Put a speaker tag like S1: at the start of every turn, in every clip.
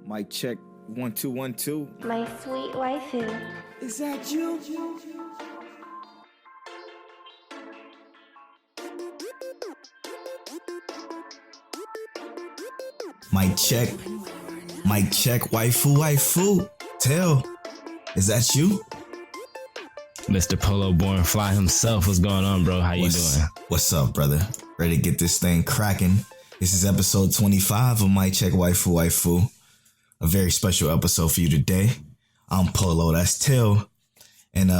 S1: Mic check 1 2 1 2.
S2: My sweet waifu.
S1: Is that you? Mic check. Mic check. Waifu. Tell. Is that you?
S3: Mr. Polo Born Fly himself. What's going on, bro? How you doing?
S1: What's up, brother? Ready to get this thing cracking. This is episode 25 of Mic Check Waifu. A very special episode for you today. I'm Polo, that's Till. And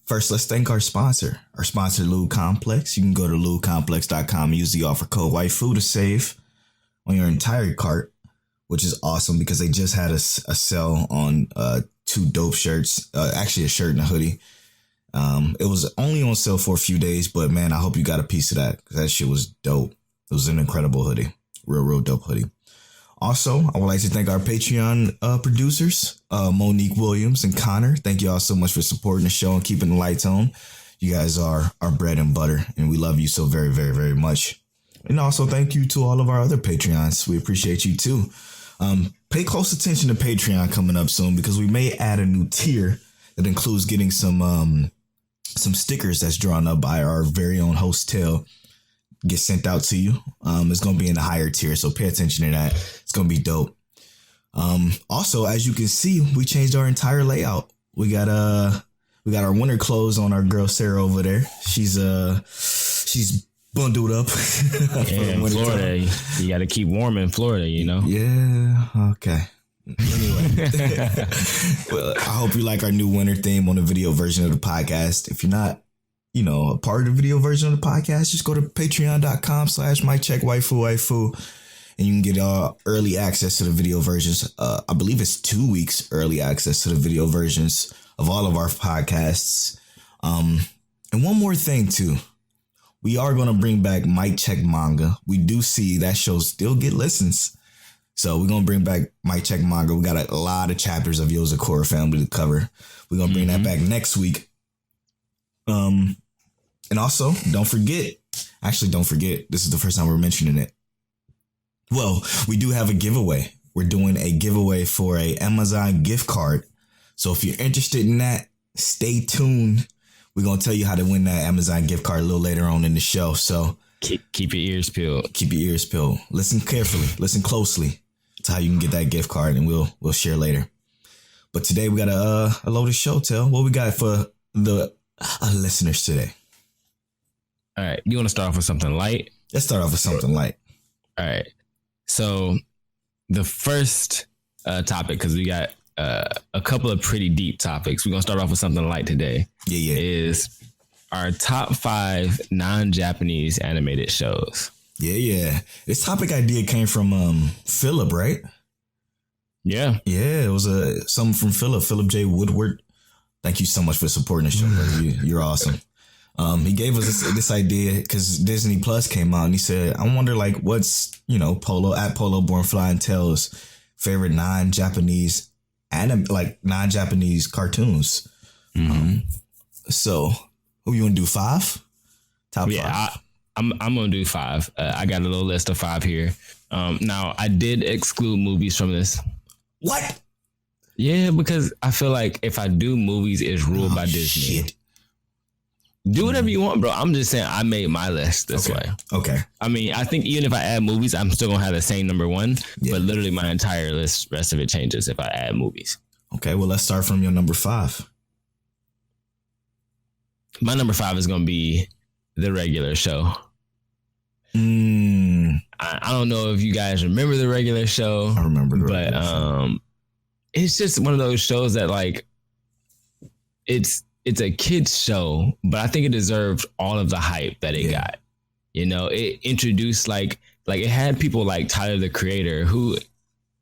S1: first, let's thank our sponsor. Our sponsor, Lube Complex. You can go to lubecomplex.com and use the offer code Waifu to save on your entire cart, which is awesome because they just had a sale on two dope shirts. Actually, a shirt and a hoodie. It was only on sale for a few days, but man, I hope you got a piece of that because that shit was dope. It was an incredible hoodie. Real dope hoodie. Also, I would like to thank our Patreon producers, Monique Williams and Connor. Thank you all so much for supporting the show and keeping the lights on. You guys are our bread and butter, and we love you so very, very, very much. And also, thank you to all of our other Patreons. We appreciate you too. Pay close attention to Patreon coming up soon because we may add a new tier that includes getting some stickers that's drawn up by our very own host, Tail. Get sent out to you. It's going to be in the higher tier, so pay attention to that. It's going to be dope. Also, as you can see, we changed our entire layout. We got our winter clothes on our girl Sarah over there. She's bundled up.
S3: Yeah, in Florida, you got to keep warm in Florida, you know?
S1: Yeah, okay. Anyway, well, I hope you like our new winter theme on the video version of the podcast. If you're not, a part of the video version of the podcast, just go to patreon.com/miccheckwaifu, and you can get early access to the video versions. I believe it's 2 weeks early access to the video versions of all of our podcasts. And one more thing too, we are going to bring back Mic Check Manga. We do see that show still get listens. So we're going to bring back Mic Check Manga. We got a lot of chapters of Yozakura Family to cover. We're going to bring that back next week. And also, don't forget, this is the first time we're mentioning it. Well, we do have a giveaway. We're doing a giveaway for a Amazon gift card. So if you're interested in that, stay tuned. We're going to tell you how to win that Amazon gift card a little later on in the show. So
S3: keep your ears peeled.
S1: Keep your ears peeled. Listen carefully. Listen closely to how you can get that gift card, and we'll share later. But today we got a loaded show, Tell. What we got for the listeners today?
S3: All right. You want to start off with something light?
S1: Let's start off with something light.
S3: All right. So the first topic, because we got a couple of pretty deep topics. We're going to start off with something light today.
S1: Yeah.
S3: Is our top 5 non-Japanese animated shows.
S1: Yeah. This topic idea came from Philip, right?
S3: Yeah.
S1: Yeah, it was something from Philip J. Woodward. Thank you so much for supporting the show, brother. You're awesome. He gave us this idea because Disney Plus came out, and he said, I wonder what's, Polo Born Fly and Tail's favorite non-Japanese non-Japanese cartoons.
S3: Mm-hmm.
S1: So who you want to do? 5? Top 5?
S3: I'm going to do 5. I got a little list of 5 here. Now I did exclude movies from this.
S1: What?
S3: Yeah, because I feel like if I do movies, it's ruled by Disney.
S1: Shit.
S3: Do whatever you want, bro. I'm just saying I made my list this way.
S1: Okay.
S3: I mean, I think even if I add movies, I'm still going to have the same number 1. Yeah. But literally my entire rest of it changes if I add movies. Okay, well, let's start from your number 5. My number 5 is going to be The Regular Show. I don't know if you guys remember The Regular Show.
S1: I remember The Regular Show.
S3: It's just one of those shows that it's a kid's show, but I think it deserved all of the hype that it got. It introduced it had people like Tyler, the Creator, who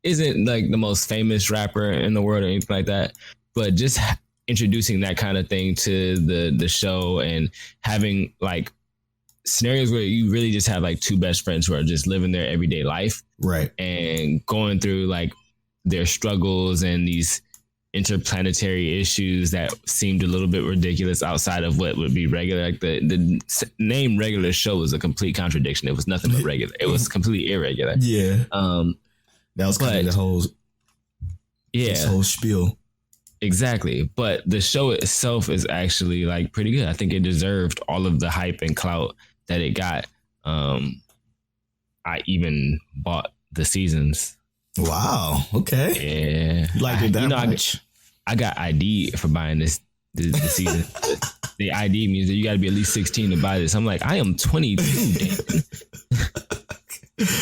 S3: isn't the most famous rapper in the world or anything like that, but just introducing that kind of thing to the show and having scenarios where you really just have 2 best friends who are just living their everyday life.
S1: Right.
S3: And going through their struggles and these interplanetary issues that seemed a little bit ridiculous outside of what would be regular. The name Regular Show was a complete contradiction. It was nothing but regular. It was completely irregular.
S1: Yeah. That was kind of the whole This
S3: Yeah,
S1: whole spiel.
S3: exactly. But the show itself is actually like pretty good. I think it deserved all of the hype and clout that it got. I even bought the seasons.
S1: Wow. Okay.
S3: Yeah,
S1: You liked it that much?
S3: I got ID for buying the season. The ID means that you got to be at least 16 to buy this. I'm like, I am 22. Damn.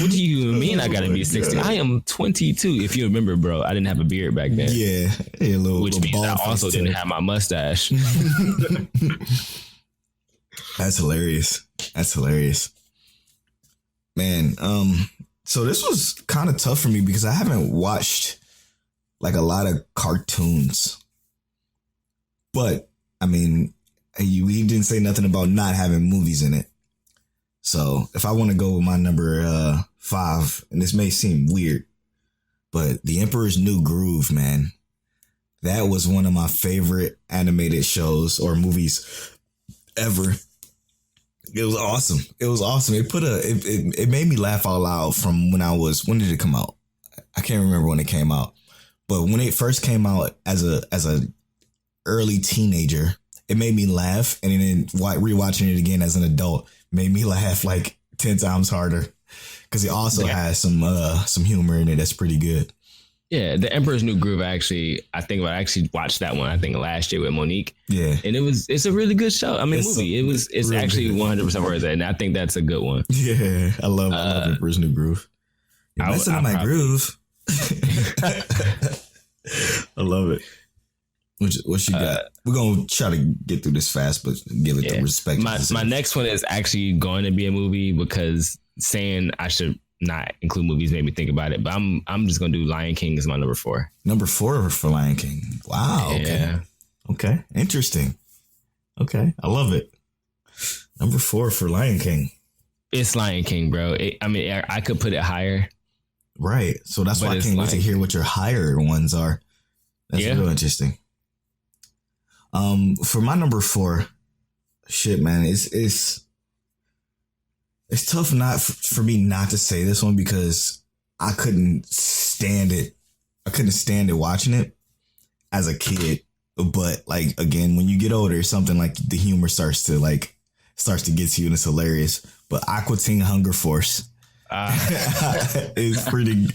S3: What do you mean I got to be 16? I am 22. If you remember, bro, I didn't have a beard back then.
S1: Yeah.
S3: Which means I also didn't have my mustache.
S1: That's hilarious. That's hilarious. Man, so this was kind of tough for me because I haven't watched like a lot of cartoons. But I mean, we didn't say nothing about not having movies in it. So if I want to go with my number 5, and this may seem weird, but The Emperor's New Groove, man, that was one of my favorite animated shows or movies ever. It was awesome. It was awesome. It made me laugh out loud from when did it come out? I can't remember when it came out, but when it first came out as a early teenager, it made me laugh, and then rewatching it again as an adult made me laugh like 10 times harder because it also has some humor in it that's pretty good.
S3: Yeah, The Emperor's New Groove. I actually watched that one. I think last year with Monique.
S1: Yeah,
S3: and it's a really good show. I mean, movie. It's really actually 100% worth it, and I think that's a good one.
S1: Yeah, I love Emperor's New Groove. You're messing up my groove. I love it. What you got? We're gonna try to get through this fast, but give it the respect.
S3: My next one is actually going to be a movie because saying I should not include movies made me think about it. But I'm just gonna do Lion King as my number 4.
S1: Number 4 for Lion King. Wow.
S3: Yeah.
S1: Okay. Interesting. Okay. I love it. Number 4 for Lion King.
S3: It's Lion King, bro. I could put it higher.
S1: Right. So that's why I can't wait to hear what your higher ones are. That's real interesting. For my number 4, shit, man, it's tough for me not to say this one because I couldn't stand it. I couldn't stand it watching it as a kid. But like, again, when you get older, something like the humor starts to get to you and it's hilarious. But Aqua Teen Hunger Force. It's pretty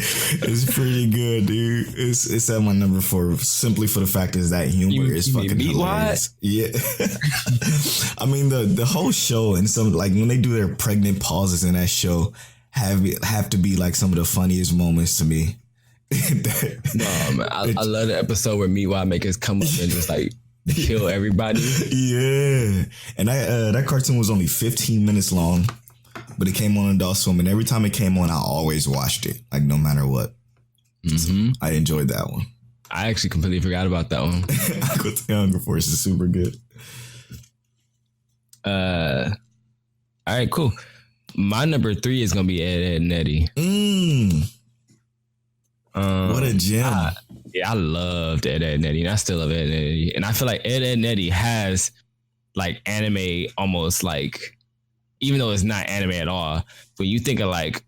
S1: good, dude. It's at my number 4 simply for the fact is that humor is fucking hilarious. Yeah. I mean the whole show and some like when they do their pregnant pauses in that show have to be like some of the funniest moments to me.
S3: No, man, I love the episode where Meatwad make us come up and just like kill everybody.
S1: Yeah. And that cartoon was only 15 minutes long. But it came on Adult Swim, and every time it came on, I always watched it, like no matter what.
S3: Mm-hmm.
S1: So I enjoyed that one.
S3: I actually completely forgot about that one.
S1: Aqua Teen Hunger Force is super good.
S3: All right, cool. My number 3 is gonna be Ed, and Eddie.
S1: What a gem!
S3: I loved Ed, and Eddie, and I still love Ed, and Eddie. And I feel like Ed, and Eddie has like anime almost like. Even though it's not anime at all, when you think of like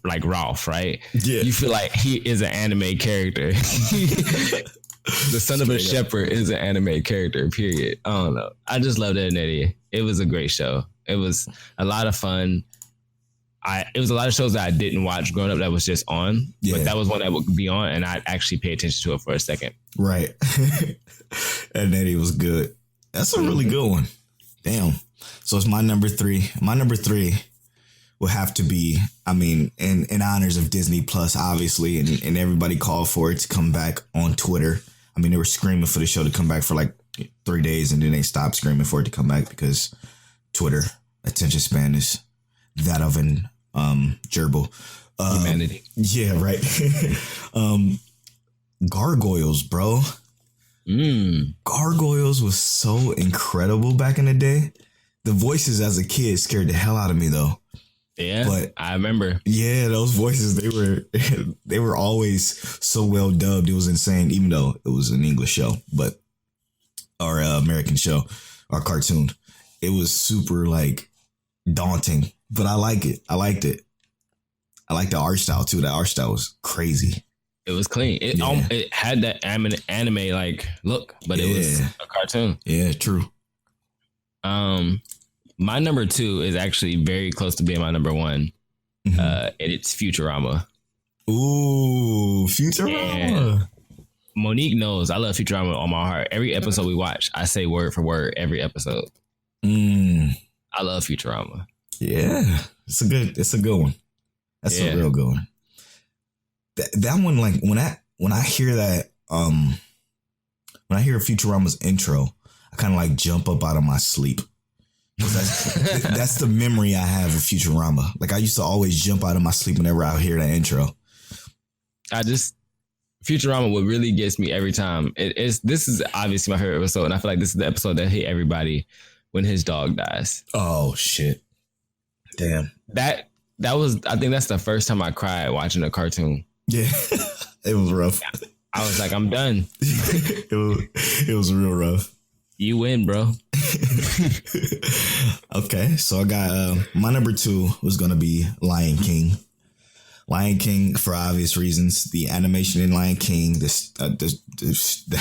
S3: like Ralph, right?
S1: Yeah.
S3: You feel like he is an anime character. The son of a shepherd is an anime character, period. I don't know. I just loved Ed and Eddie. It was a great show. It was a lot of fun. It was a lot of shows that I didn't watch growing up that was just on. Yeah. But that was one that would be on and I'd actually pay attention to it for a second.
S1: Right. Ed and Eddie was good. That's a really good one. Damn. So it's my number 3. My number 3 will have to be, I mean, in honors of Disney Plus, obviously, and everybody called for it to come back on Twitter. I mean, they were screaming for the show to come back for like 3 days, and then they stopped screaming for it to come back because Twitter attention span is that of an gerbil.
S3: Humanity.
S1: Yeah, right. Gargoyles, bro. Gargoyles was so incredible back in the day. The voices as a kid scared the hell out of me though.
S3: Yeah, but I remember.
S1: Yeah, those voices, they were always so well dubbed. It was insane, even though it was an English show, but our American show, our cartoon. It was super like daunting, but I like it. I liked it. I like the art style too. The art style was crazy.
S3: It was clean. It had that anime like look, but it was a cartoon.
S1: Yeah, true.
S3: My number 2 is actually very close to being my number 1. Mm-hmm. And it's Futurama.
S1: Ooh, Futurama.
S3: And Monique knows I love Futurama on my heart. Every episode we watch, I say word for word every episode. I love Futurama.
S1: Yeah, it's a good one. That's a real good one. That one, like when I hear that, when I hear Futurama's intro, I kind of like jump up out of my sleep. That's the memory I have of Futurama. Like I used to always jump out of my sleep whenever I hear that intro.
S3: Futurama, what really gets me every time this is obviously my favorite episode, and I feel like this is the episode that hit everybody when his dog dies.
S1: Oh shit! Damn.
S3: That was, I think that's the first time I cried watching a cartoon.
S1: Yeah, it was rough.
S3: I was like, I'm done.
S1: it was real rough.
S3: You win, bro.
S1: Okay, so I got my number 2 was gonna be Lion King. Lion King, for obvious reasons. The animation in Lion King, the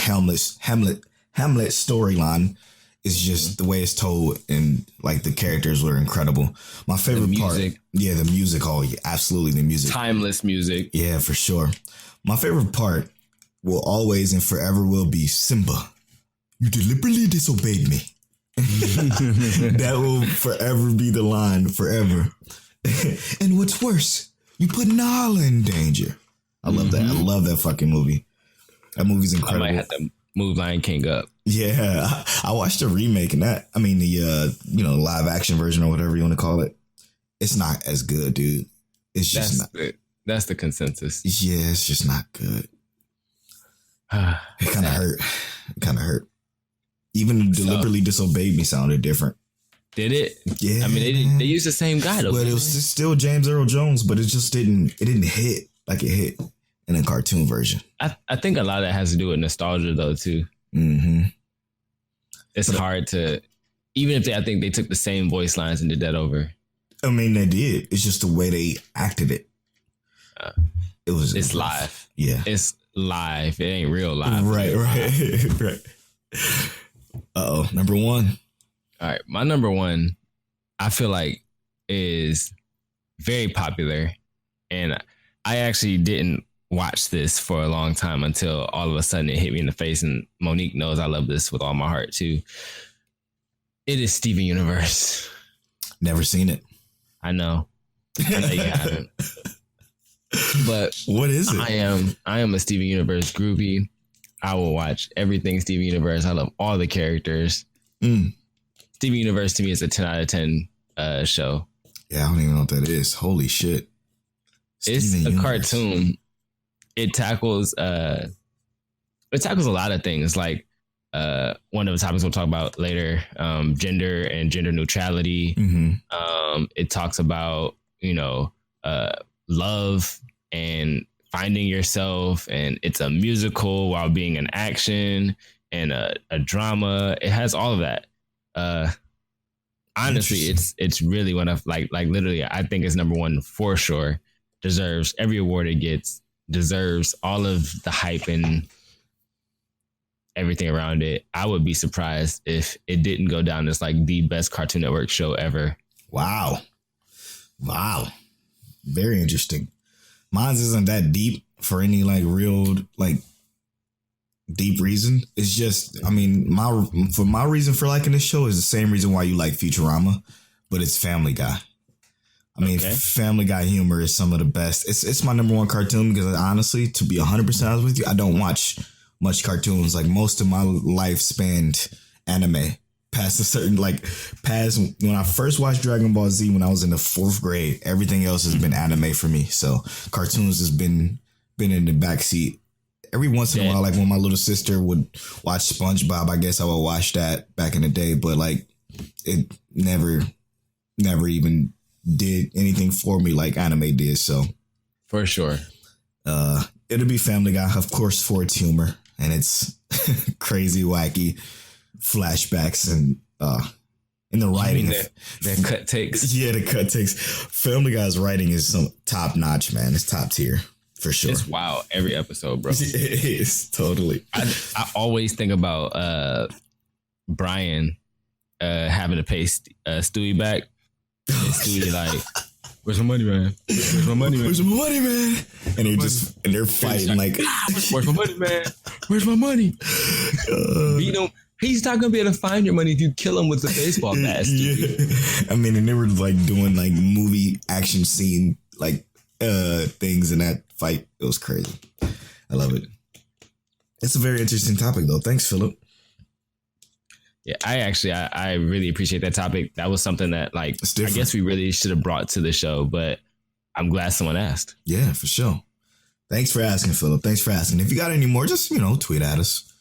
S1: Hamlet storyline is just the way it's told, and like the characters were incredible. My favorite part, the music. Oh, yeah, absolutely, the music,
S3: timeless music.
S1: Yeah, for sure. My favorite part will always and forever will be Simba. You deliberately disobeyed me. That will forever be the line, forever. And what's worse, you put Nala in danger. I love that. I love that fucking movie. That movie's incredible.
S3: I might have to move Lion King up.
S1: Yeah, I watched the remake and the live action version or whatever you want to call it. It's not as good, dude. It's just not.
S3: That's the consensus.
S1: Yeah, it's just not good. It kind of hurt. Even deliberately disobeyed me sounded different.
S3: Did it?
S1: Yeah.
S3: I mean, they used the same guy though.
S1: But it was still James Earl Jones, but it just didn't hit like it hit in a cartoon version.
S3: I think a lot of that has to do with nostalgia though too.
S1: Mm-hmm.
S3: It's hard to, even if I think they took the same voice lines and did that over.
S1: I mean, they did. It's just the way they acted it. It's
S3: live.
S1: Yeah.
S3: It's live. It ain't real live.
S1: Right. Uh-oh. Number 1.
S3: All right. My number 1, I feel like, is very popular. And I actually didn't watch this for a long time until all of a sudden it hit me in the face. And Monique knows I love this with all my heart too. It is Steven Universe.
S1: Never seen it.
S3: I know you haven't. But
S1: what is it?
S3: I am a Steven Universe groupie. I will watch everything Steven Universe. I love all the characters. Steven Universe to me is a 10 out of 10 show.
S1: Yeah, I don't even know what that is. Holy shit.
S3: It's a cartoon. It tackles a lot of things, like one of the topics we'll talk about later, gender and gender neutrality. Mm-hmm. It talks about, love and finding yourself, and it's a musical while being an action and a drama. It has all of that. Honestly, it's really one of like literally, I think it's number 1 for sure. Deserves every award it gets. Deserves all of the hype and everything around it. I would be surprised if it didn't go down as like the best Cartoon Network show ever.
S1: Wow. Very interesting. Mine's isn't that deep for any like real like deep reason. It's just, I mean, my reason for liking this show is the same reason why you like Futurama, but it's Family Guy. I mean, Family Guy humor is some of the best. It's my number 1 cartoon because honestly, to be 100% honest with you, I don't watch much cartoons. Like most of my life spanned anime. Past when I first watched Dragon Ball Z when I was in the 4th grade, everything else has been anime for me. So cartoons has been in the backseat. Every once in a while, like when my little sister would watch SpongeBob, I guess I would watch that back in the day. But like it never even did anything for me like anime did. So
S3: for sure,
S1: it'll be Family Guy, of course, for its humor and it's crazy, wacky flashbacks and in the writing.
S3: The cut takes.
S1: Yeah, the cut takes. Family Guy's writing is some top notch, man. It's top tier. For sure.
S3: It's wild every episode, bro.
S1: It is totally.
S3: I always think about Brian having to pay Stewie back. And Stewie like, where's my money, man? Where's my money, man?
S1: Where's my money, man? And they're fighting like,
S3: where's my money, man? Where's my money? He's not gonna be able to find your money if you kill him with a baseball bat.
S1: Yeah. I mean, and they were like doing like movie action scene like things in that fight. It was crazy. I love it. It's a very interesting topic though. Thanks, Philip.
S3: Yeah, I really appreciate that topic. That was something that like I guess we really should have brought to the show, but I'm glad someone asked.
S1: Yeah, for sure. Thanks for asking, Philip. Thanks for asking. If you got any more, just tweet at us.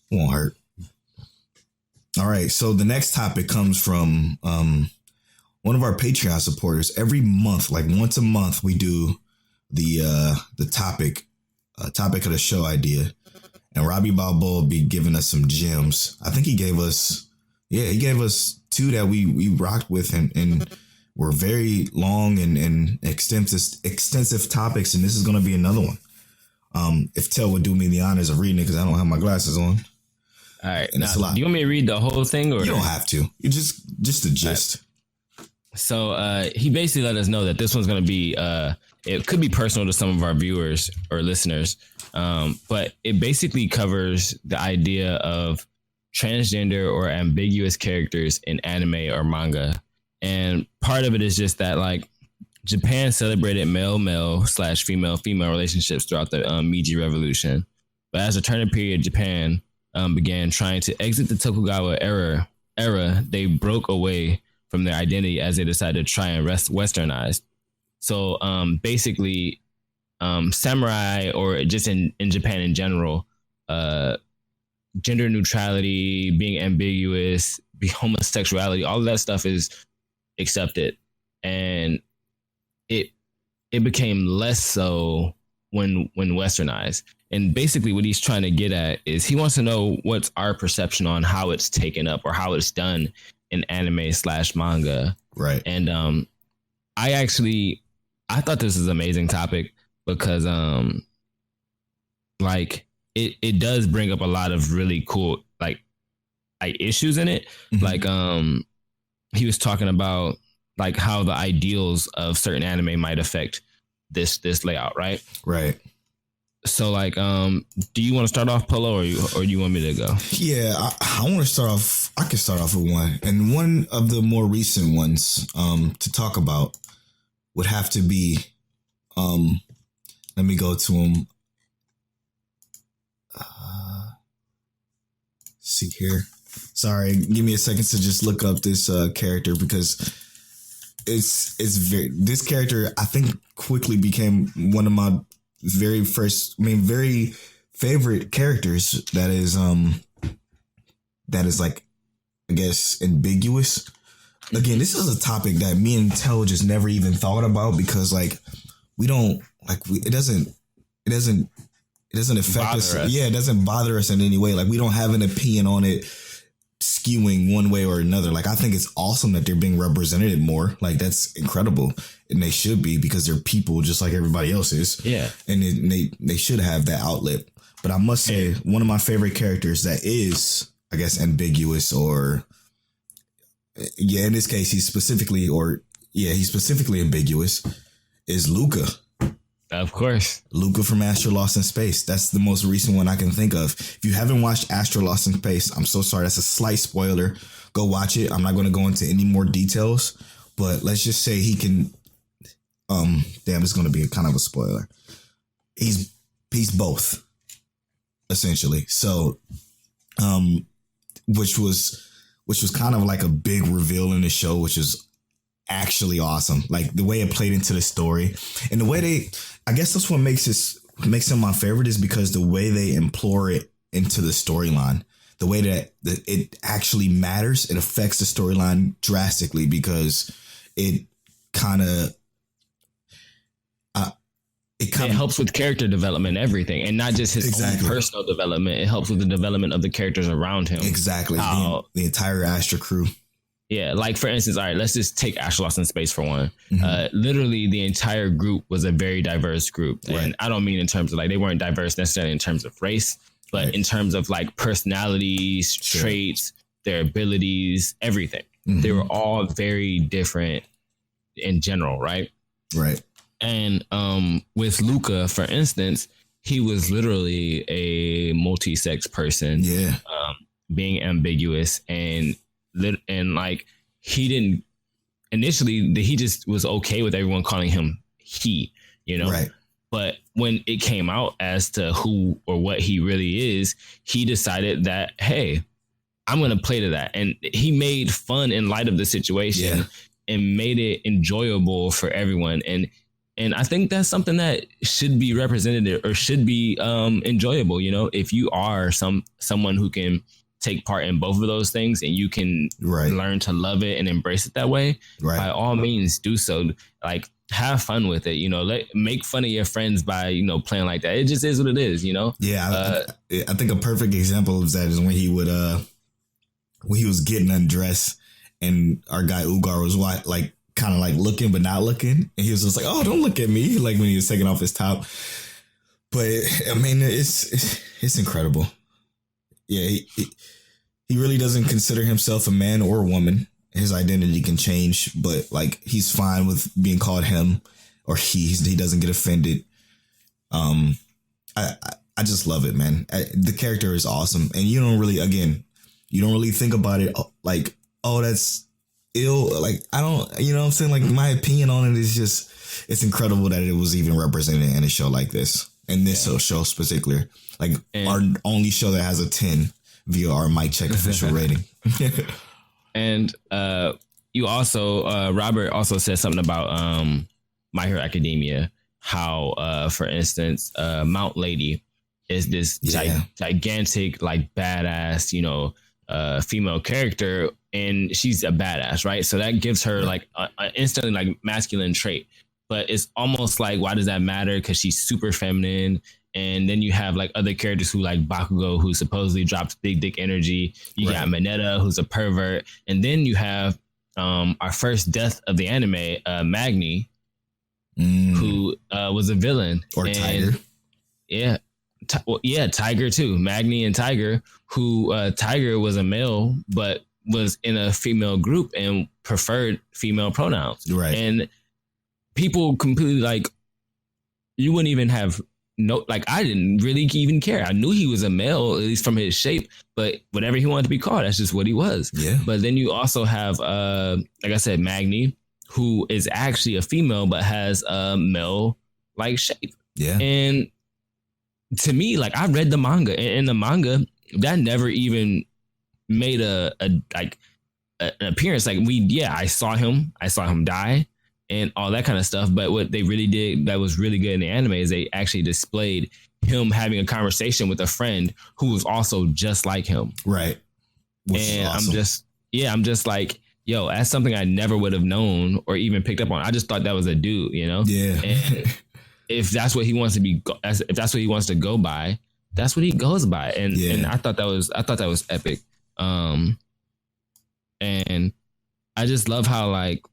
S1: It won't hurt. All right, so the next topic comes from one of our Patreon supporters. Every month, like once a month, we do the topic of the show idea, and Robbie Balboa will be giving us some gems. I think he gave us two that we rocked with, and were very long and extensive topics, and this is going to be another one. If Tel would do me the honors of reading it, because I don't have my glasses on.
S3: All right.
S1: And it's a lot.
S3: Do you want me to read the whole thing? Or
S1: you don't have to. You just the gist.
S3: Right. So he basically let us know that this one's going to be, it could be personal to some of our viewers or listeners, but it basically covers the idea of transgender or ambiguous characters in anime or manga. And part of it is just that, like, Japan celebrated male/female relationships throughout the Meiji Revolution. But as a turning period, Japan began trying to exit the Tokugawa era, they broke away from their identity as they decided to try and westernize. So basically, samurai, or just in Japan in general, gender neutrality, being ambiguous, homosexuality, all of that stuff is accepted. And it became less so when westernized. And basically what he's trying to get at is he wants to know what's our perception on how it's taken up or how it's done in anime/manga.
S1: Right.
S3: And I thought this was an amazing topic because like it does bring up a lot of really cool like issues in it. Mm-hmm. Like he was talking about like how the ideals of certain anime might affect this layout, right?
S1: Right.
S3: So like, do you want to start off, Polo, or you want me to go?
S1: Yeah, I want to start off. I can start off with one, and one of the more recent ones to talk about would have to be. Let me go to him. See here. Sorry, give me a second to just look up this character because it's very. This character I think quickly became one of my very favorite characters that is like, I guess, ambiguous. Again, this is a topic that me and Tel just never even thought about because like we don't like it doesn't affect us. Yeah, it doesn't bother us in any way. Like we don't have an opinion on it skewing one way or another. Like I think it's awesome that they're being represented more. Like that's incredible, and they should be because they're people just like everybody else is. Yeah, and they should have that outlet. But I must say, one of my favorite characters that is, I guess, ambiguous, or in this case, he's specifically ambiguous, is Luca.
S3: Of course.
S1: Luca from Astro Lost in Space. That's the most recent one I can think of. If you haven't watched Astro Lost in Space, I'm so sorry. That's a slight spoiler. Go watch it. I'm not going to go into any more details, but let's just say he can, it's going to be kind of a spoiler. He's both, essentially. So, which was kind of like a big reveal in the show, which is actually awesome. Like the way it played into the story and the way I guess that's what makes him my favorite, is because the way they implore it into the storyline, the way that it actually matters, it affects the storyline drastically because it kind of
S3: it helps with character development and everything, and not just his own personal development. It helps with the development of the characters around him.
S1: Exactly. The entire Astra crew.
S3: Yeah, like for instance, all right, let's just take Asher Lost in Space for one. Literally, the entire group was a very diverse group, and I don't mean in terms of like they weren't diverse necessarily in terms of race, but in terms of like personalities, traits, their abilities, everything. They were all very different in general, right?
S1: Right.
S3: And with Luca, for instance, he was literally a multi-sex person, being ambiguous and like he didn't initially, he just was okay with everyone calling him he, you know, but when it came out as to who or what he really is, he decided that, hey, I'm going to play to that. And he made fun in light of the situation and made it enjoyable for everyone. And I think that's something that should be represented or should be enjoyable. You know, if you are someone who can take part in both of those things and you can learn to love it and embrace it that way, by all means do so. Like, have fun with it, you know, make fun of your friends by, you know, playing like that. It just is what it is, you know?
S1: Yeah. I think a perfect example of that is when he would, when he was getting undressed and our guy Ugar was like kind of like looking but not looking, and he was just like, oh, don't look at me, like when he was taking off his top. But I mean, it's incredible. Yeah, he really doesn't consider himself a man or a woman. His identity can change, but like he's fine with being called him or he. He doesn't get offended. I just love it, man. The character is awesome, and you don't really think about it like, oh, that's ill. Like, I don't, you know what I'm saying? Like, my opinion on it is just, it's incredible that it was even represented in a show like this. And this show particular, like our only show that has a 10 via our Mic Check official rating.
S3: And you also, Robert also said something about My Hero Academia, how, for instance, Mount Lady is this gigantic, like badass, you know, female character, and she's a badass, right? So that gives her like an instantly like masculine trait. But it's almost like, why does that matter? Because she's super feminine. And then you have like other characters who like Bakugo, who supposedly drops big dick energy. You got Mineta, who's a pervert. And then you have our first death of the anime, Magni, who was a villain.
S1: Or Tiger.
S3: Yeah. Tiger too. Magni and Tiger, who Tiger was a male, but was in a female group and preferred female pronouns. Right. And people completely like, you wouldn't even have like, I didn't really even care. I knew he was a male, at least from his shape, but whatever he wanted to be called, that's just what he was. Yeah. But then you also have, like I said, Magni, who is actually a female, but has a male like shape. Yeah. And to me, like, I read the manga, and in the manga, that never even made an appearance. Like, I saw him die and all that kind of stuff. But what they really did that was really good in the anime is they actually displayed him having a conversation with a friend who was also just like him. Right. Which and awesome. I'm just like, yo, that's something I never would have known or even picked up on. I just thought that was a dude, you know? Yeah. And if that's what he wants to be, if that's what he wants to go by, that's what he goes by. And I thought that was epic. And I just love how, like,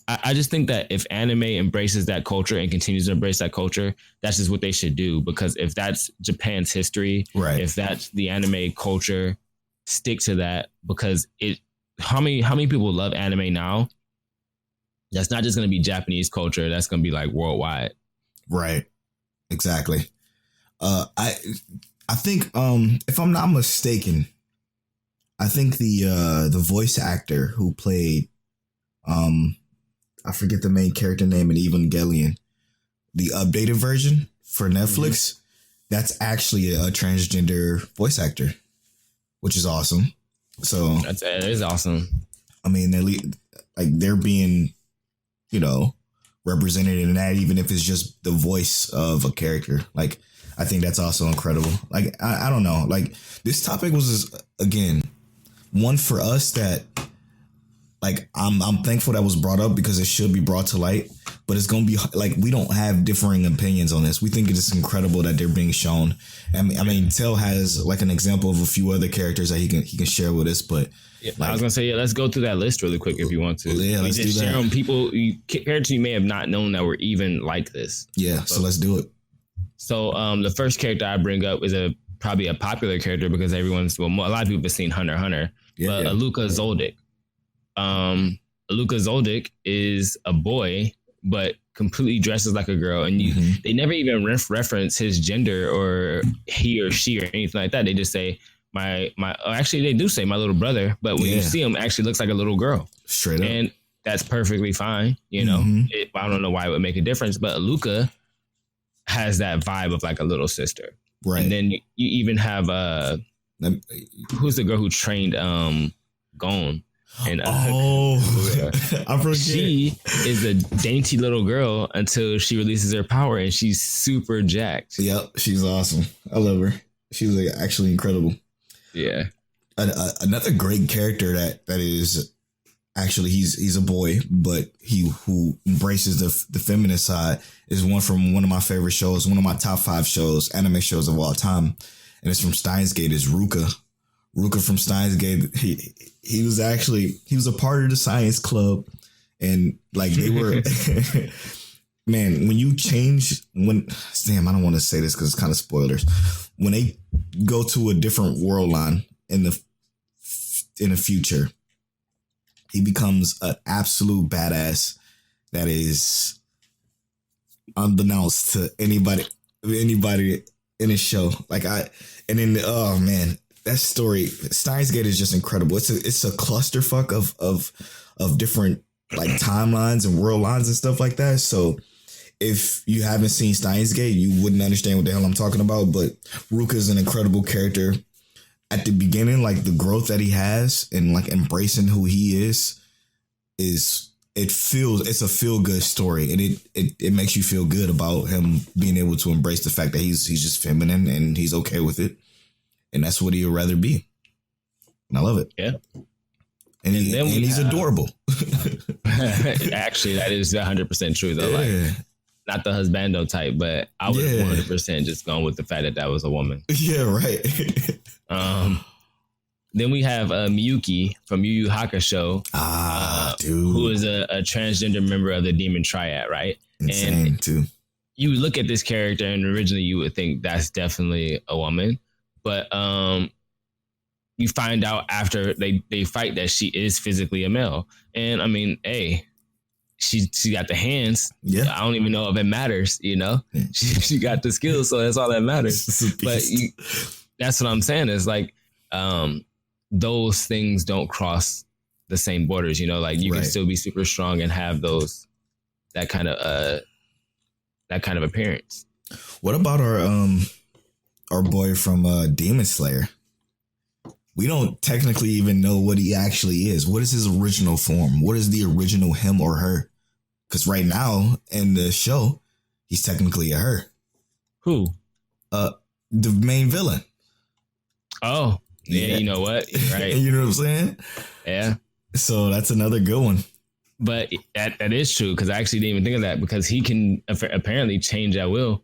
S3: I just think that if anime embraces that culture and continues to embrace that culture, that's just what they should do. Because if that's Japan's history, right, if that's the anime culture, stick to that. Because how many people love anime now? That's not just going to be Japanese culture. That's going to be like worldwide. Right. Exactly. I think if I'm not mistaken, I think the voice actor who played I forget the main character name in Evangelion, the updated version for Netflix, that's actually a transgender voice actor, which is awesome. So it is awesome. I mean, they're being, you know, represented in that, even if it's just the voice of a character. Like, I think that's also incredible. Like, I don't know. Like, this topic was, again, one for us that,
S1: like I'm thankful that was brought up because it should be brought to light. But it's gonna be like we don't have differing opinions on this. We think it is incredible that they're being shown. I mean, Tell has like an example of a few other characters that he can share with us. But
S3: I was gonna say, let's go through that list really quick if you want to.
S1: Yeah, let's do that. Share them.
S3: Characters you may have not known that were even like this.
S1: Yeah, so let's do it.
S3: So the first character I bring up is probably a popular character because a lot of people have seen Hunter x Hunter.
S1: Yeah,
S3: but Aluka Zoldyck. Aluka Zoldyck is a boy, but completely dresses like a girl, and they never even reference his gender or he or she or anything like that. They just say actually they do say my little brother, but when you see him, actually looks like a little girl.
S1: Straight up,
S3: and that's perfectly fine. You know, I don't know why it would make a difference, but Aluka has that vibe of like a little sister,
S1: right? And
S3: then you even have who's the girl who trained Gon? And
S1: I forget.
S3: She is a dainty little girl until she releases her power, and she's super jacked.
S1: Yep, she's awesome. I love her. She's like actually incredible.
S3: Yeah.
S1: Another great character that is actually he's a boy, but who embraces the feminine side is one from one of my favorite shows, one of my top 5 shows, anime shows of all time, and it's from Steins Gate. Is Ruka. Ruka from Steins Gate. He was a part of the science club, and like they were. Man, when you change, I don't want to say this because it's kind of spoilers. When they go to a different world line in the future, he becomes an absolute badass that is unbeknownst to anybody in his show. Oh man, that story, Steins Gate is just incredible. It's a clusterfuck of different like timelines and world lines and stuff like that. So if you haven't seen Steins Gate, you wouldn't understand what the hell I'm talking about. But Ruka is an incredible character. At the beginning, like the growth that he has and like embracing who he is it's a feel good story, and it makes you feel good about him being able to embrace the fact that he's just feminine and he's okay with it, and that's what he would rather be. And I love it.
S3: Yeah.
S1: And he's adorable.
S3: Actually, that is 100% true though. Yeah. Like, not the husbando type, but I would 100% just gone with the fact that was a woman.
S1: Yeah, right.
S3: Then we have Miyuki from Yu Yu Hakusho.
S1: Dude.
S3: Who is a transgender member of the Demon Triad, right?
S1: Insane, and too.
S3: You look at this character, and originally you would think that's definitely a woman. But you find out after they fight that she is physically a male. And I mean, hey, she got the hands. Yeah. I don't even know if it matters, you know? Yeah. She got the skills, so that's all that matters. But that's what I'm saying is like, those things don't cross the same borders, you know, like you can still be super strong and have that kind of appearance.
S1: What about our boy from Demon Slayer? We don't technically even know what he actually is. What is his original form? What is the original him or her? Because right now in the show, he's technically a her.
S3: Who?
S1: The main villain.
S3: Oh, yeah. You know what? Right.
S1: You know what I'm saying?
S3: Yeah.
S1: So that's another good one.
S3: But that is true, because I actually didn't even think of that, because he can apparently change at will.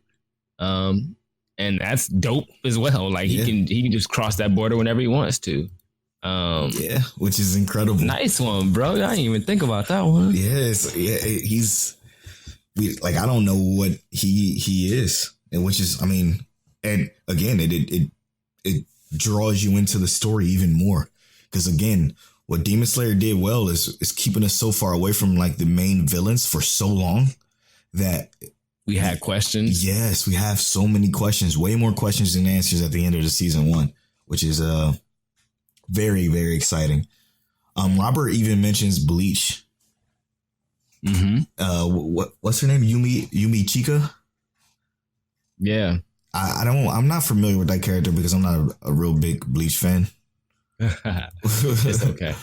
S3: And that's dope as well. Like he can just cross that border whenever he wants to.
S1: Which is incredible.
S3: Nice one, bro. I didn't even think about that one.
S1: Yes, I don't know what he is, and which is, I mean, and again, it draws you into the story even more, because again, what Demon Slayer did well is keeping us so far away from like the main villains for so long that
S3: we had questions.
S1: Yes, we have so many questions, way more questions than answers at the end of the season 1, which is very, very exciting. Robert even mentions Bleach.
S3: Mm-hmm.
S1: What's her name? Yumi Chika?
S3: Yeah.
S1: I'm not familiar with that character because I'm not a real big Bleach fan.
S3: It's okay.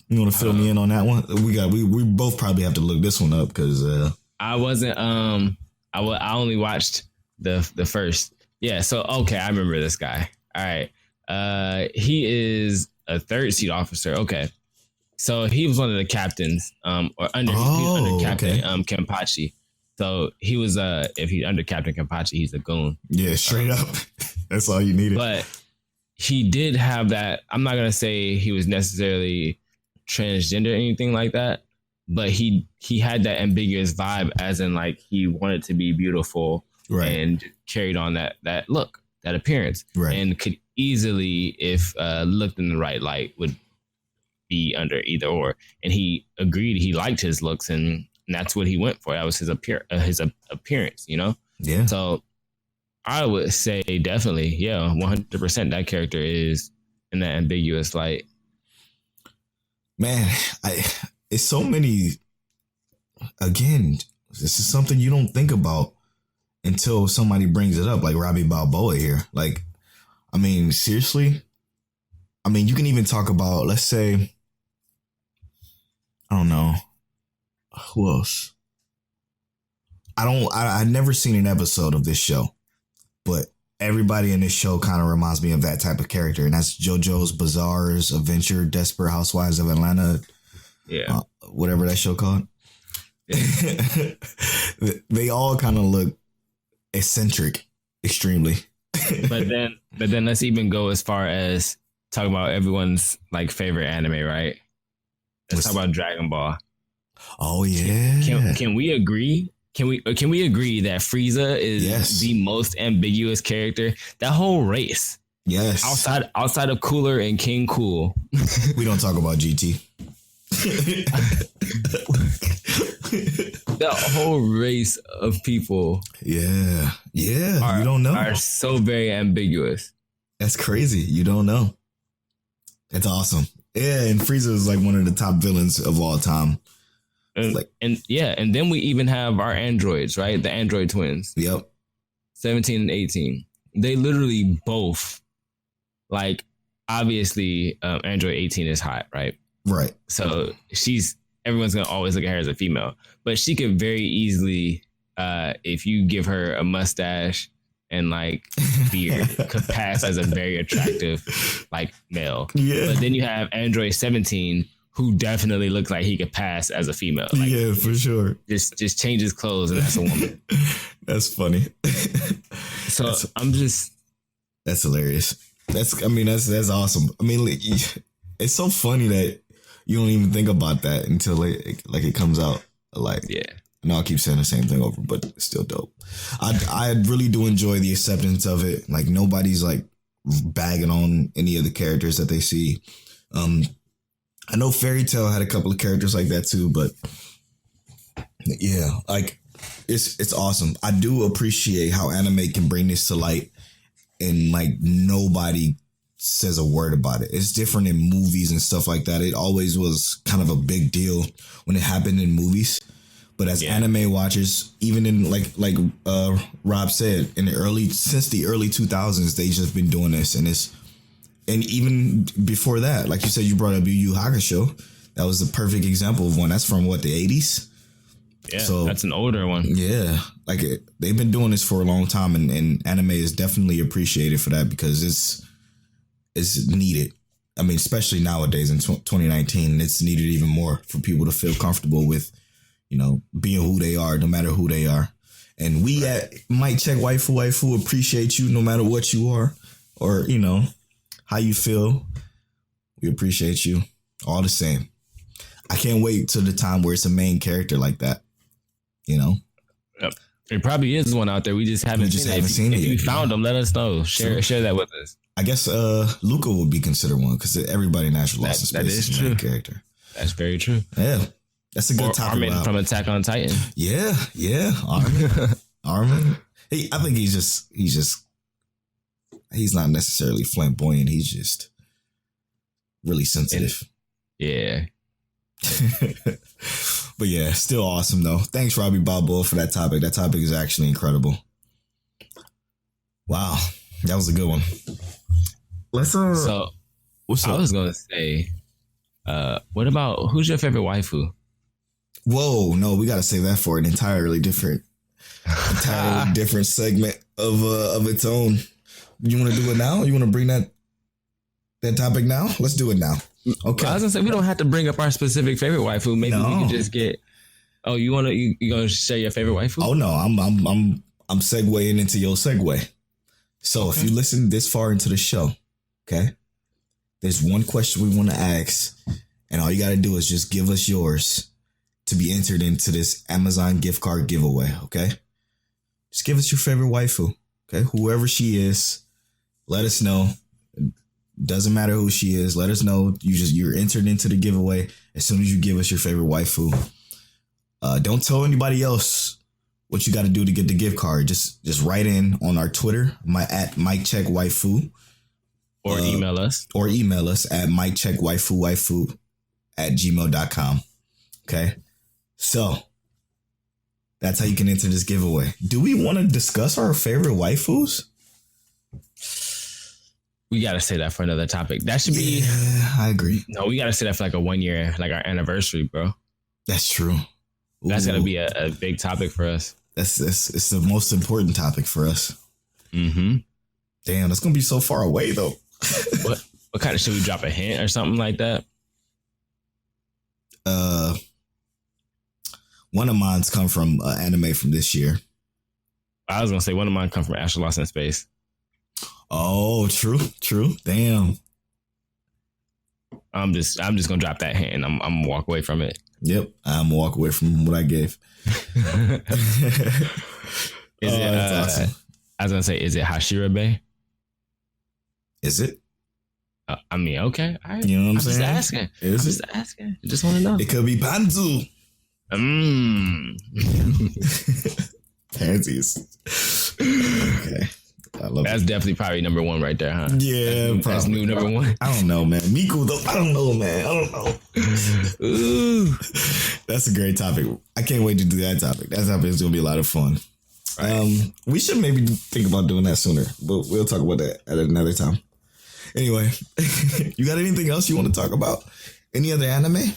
S1: You want to fill me in on that one? We both probably have to look this one up because
S3: I wasn't. I only watched the first. Yeah. So okay, I remember this guy. All right. He is a third seat officer. Okay. So he was one of the captains, or under, he was under Captain Kenpachi. So he was if he's under Captain Kenpachi, he's a goon.
S1: Yeah, straight up. That's all you needed.
S3: But he did have that. I'm not gonna say he was necessarily transgender or anything like that, but he had that ambiguous vibe, as in like he wanted to be beautiful, right, and carried on that look, that appearance, right, and could easily, if looked in the right light, would be under either or. And he agreed, he liked his looks, and that's what he went for. That was his appearance, you know.
S1: Yeah.
S3: So I would say definitely, 100%. That character is in that ambiguous light.
S1: Man, it's so many. Again, this is something you don't think about until somebody brings it up, like Robbie Balboa here. Like, I mean, seriously. I mean, you can even talk about, let's say, I don't know, who else? I've never seen an episode of this show, but everybody in this show kind of reminds me of that type of character, and that's JoJo's Bizarre's Adventure, Desperate Housewives of Atlanta.
S3: Yeah.
S1: Whatever that show called. Yeah. They all kind of look eccentric, extremely.
S3: But then let's even go as far as talk about everyone's like favorite anime, right? Let's talk about Dragon Ball.
S1: Oh yeah.
S3: Can we agree? Can we agree that Frieza is the most ambiguous character? That whole race.
S1: Yes.
S3: Outside of Cooler and King Cool.
S1: We don't talk about GT.
S3: That whole race of people.
S1: Yeah. You don't know.
S3: Are so very ambiguous.
S1: That's crazy. You don't know. That's awesome. Yeah, and Frieza is like one of the top villains of all time.
S3: And then we even have our androids, right? The android twins.
S1: Yep. 17
S3: and 18. They literally both, like, obviously, android 18 is hot, right?
S1: Right.
S3: So everyone's gonna always look at her as a female, but she could very easily, if you give her a mustache and like beard, could pass as a very attractive like male. Yeah. But then you have android 17, who definitely looks like he could pass as a female. Like,
S1: yeah, for sure.
S3: Just change his clothes and that's a woman.
S1: That's funny.
S3: So
S1: that's hilarious. That's awesome. I mean, like, it's so funny that you don't even think about that until like it comes out. Like,
S3: yeah.
S1: I know I keep saying the same thing over, but it's still dope. I really do enjoy the acceptance of it. Like, nobody's like bagging on any of the characters that they see. I know Fairy Tail had a couple of characters like that too, but yeah, like it's awesome. I do appreciate how anime can bring this to light and like nobody says a word about it. It's different in movies and stuff like that. It always was kind of a big deal when it happened in movies. But as anime watchers, even in like Rob said, since the early 2000s, they just been doing this, and even before that, like you said, you brought up Yu Yu Hakusho. That was the perfect example of one. That's from the 80s.
S3: Yeah, so that's an older one.
S1: Yeah, like they've been doing this for a long time, and anime is definitely appreciated for that because it's needed. I mean, especially nowadays in 2019, it's needed even more for people to feel comfortable with, being who they are, no matter who they are. And we at Mic Check Waifu appreciate you no matter what you are or, how you feel. We appreciate you all the same. I can't wait till the time where it's a main character like that,
S3: Yep. There probably is one out there. We just haven't seen it. If you found them, let us know. Share that with us.
S1: I guess Luca would be considered one because everybody naturally lost in space. That is true. Main character.
S3: That's very true.
S1: Yeah. That's a good topic.
S3: Armin from Attack on Titan.
S1: Yeah. Armin. I think he's not necessarily flamboyant. He's just really sensitive.
S3: Yeah.
S1: But yeah, still awesome though. Thanks, Robbie Balboa, for that topic. That topic is actually incredible. Wow. That was a good one.
S3: So what's up? I was gonna say, what about who's your favorite waifu?
S1: Whoa, no, we gotta save that for an entirely different segment of its own. You want to do it now? You want to bring that topic now? Let's do it now. Okay.
S3: I was gonna say we don't have to bring up our specific favorite waifu. Maybe we can just get. Oh, you gonna share your favorite waifu?
S1: Oh no, I'm segueing into your segue. So if you listen this far into the show, okay, there's one question we want to ask, and all you got to do is just give us yours to be entered into this Amazon gift card giveaway. Okay, just give us your favorite waifu. Okay, whoever she is, let us know. Doesn't matter who she is. Let us know. You're entered into the giveaway as soon as you give us your favorite waifu. Don't tell anybody else what you got to do to get the gift card. Just write in on our Twitter, at Mike Check Waifu,
S3: or email us
S1: at MikeCheckWaifu@gmail.com. Okay, so that's how you can enter this giveaway. Do we want to discuss our favorite waifus?
S3: We got to say that for another topic. That should be.
S1: Yeah, I agree.
S3: No, we got to say that for like a 1 year, like our anniversary, bro.
S1: That's true. Ooh.
S3: That's gonna be a big topic for us.
S1: It's the most important topic for us.
S3: Mm-hmm.
S1: Damn, that's gonna be so far away though.
S3: What kind of, should we drop a hint or something like that?
S1: One of mine's come from anime from this year.
S3: I was gonna say one of mine come from Astro Lost in Space.
S1: Oh, true. Damn.
S3: I'm just gonna drop that hint and I'm gonna walk away from it.
S1: Yep, I'm gonna walk away from what I gave. That's awesome.
S3: I was gonna say, is it Hashirabe?
S1: Is it?
S3: I mean, okay. Right.
S1: You know what I'm saying?
S3: I'm just asking. I just want to know.
S1: It could be Panzu. Pansies. Okay. I love
S3: That's
S1: it.
S3: definitely probably number one right there, huh?
S1: Yeah,
S3: that's new number one.
S1: I don't know, man. Miku, though. I don't know, man. I don't know.
S3: Ooh.
S1: That's a great topic. I can't wait to do that topic. That topic is going to be a lot of fun. Right. We should maybe think about doing that sooner, but we'll talk about that at another time. Anyway, you got anything else you want to talk about? Any other anime?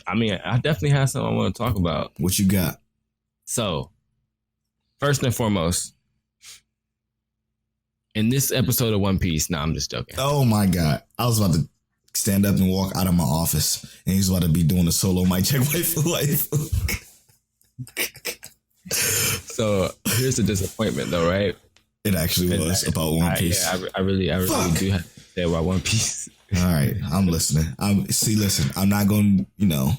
S3: I mean, I definitely have something I want to talk about.
S1: What you got?
S3: So, first and foremost, in this episode of One Piece, I'm just joking.
S1: Oh my God. I was about to stand up and walk out of my office and he's about to be doing a solo Mic Check Waifu.
S3: So here's the disappointment though, right?
S1: It actually was about One Piece.
S3: I really do have to say about One Piece.
S1: All right. I'm listening. Listen, I'm not going to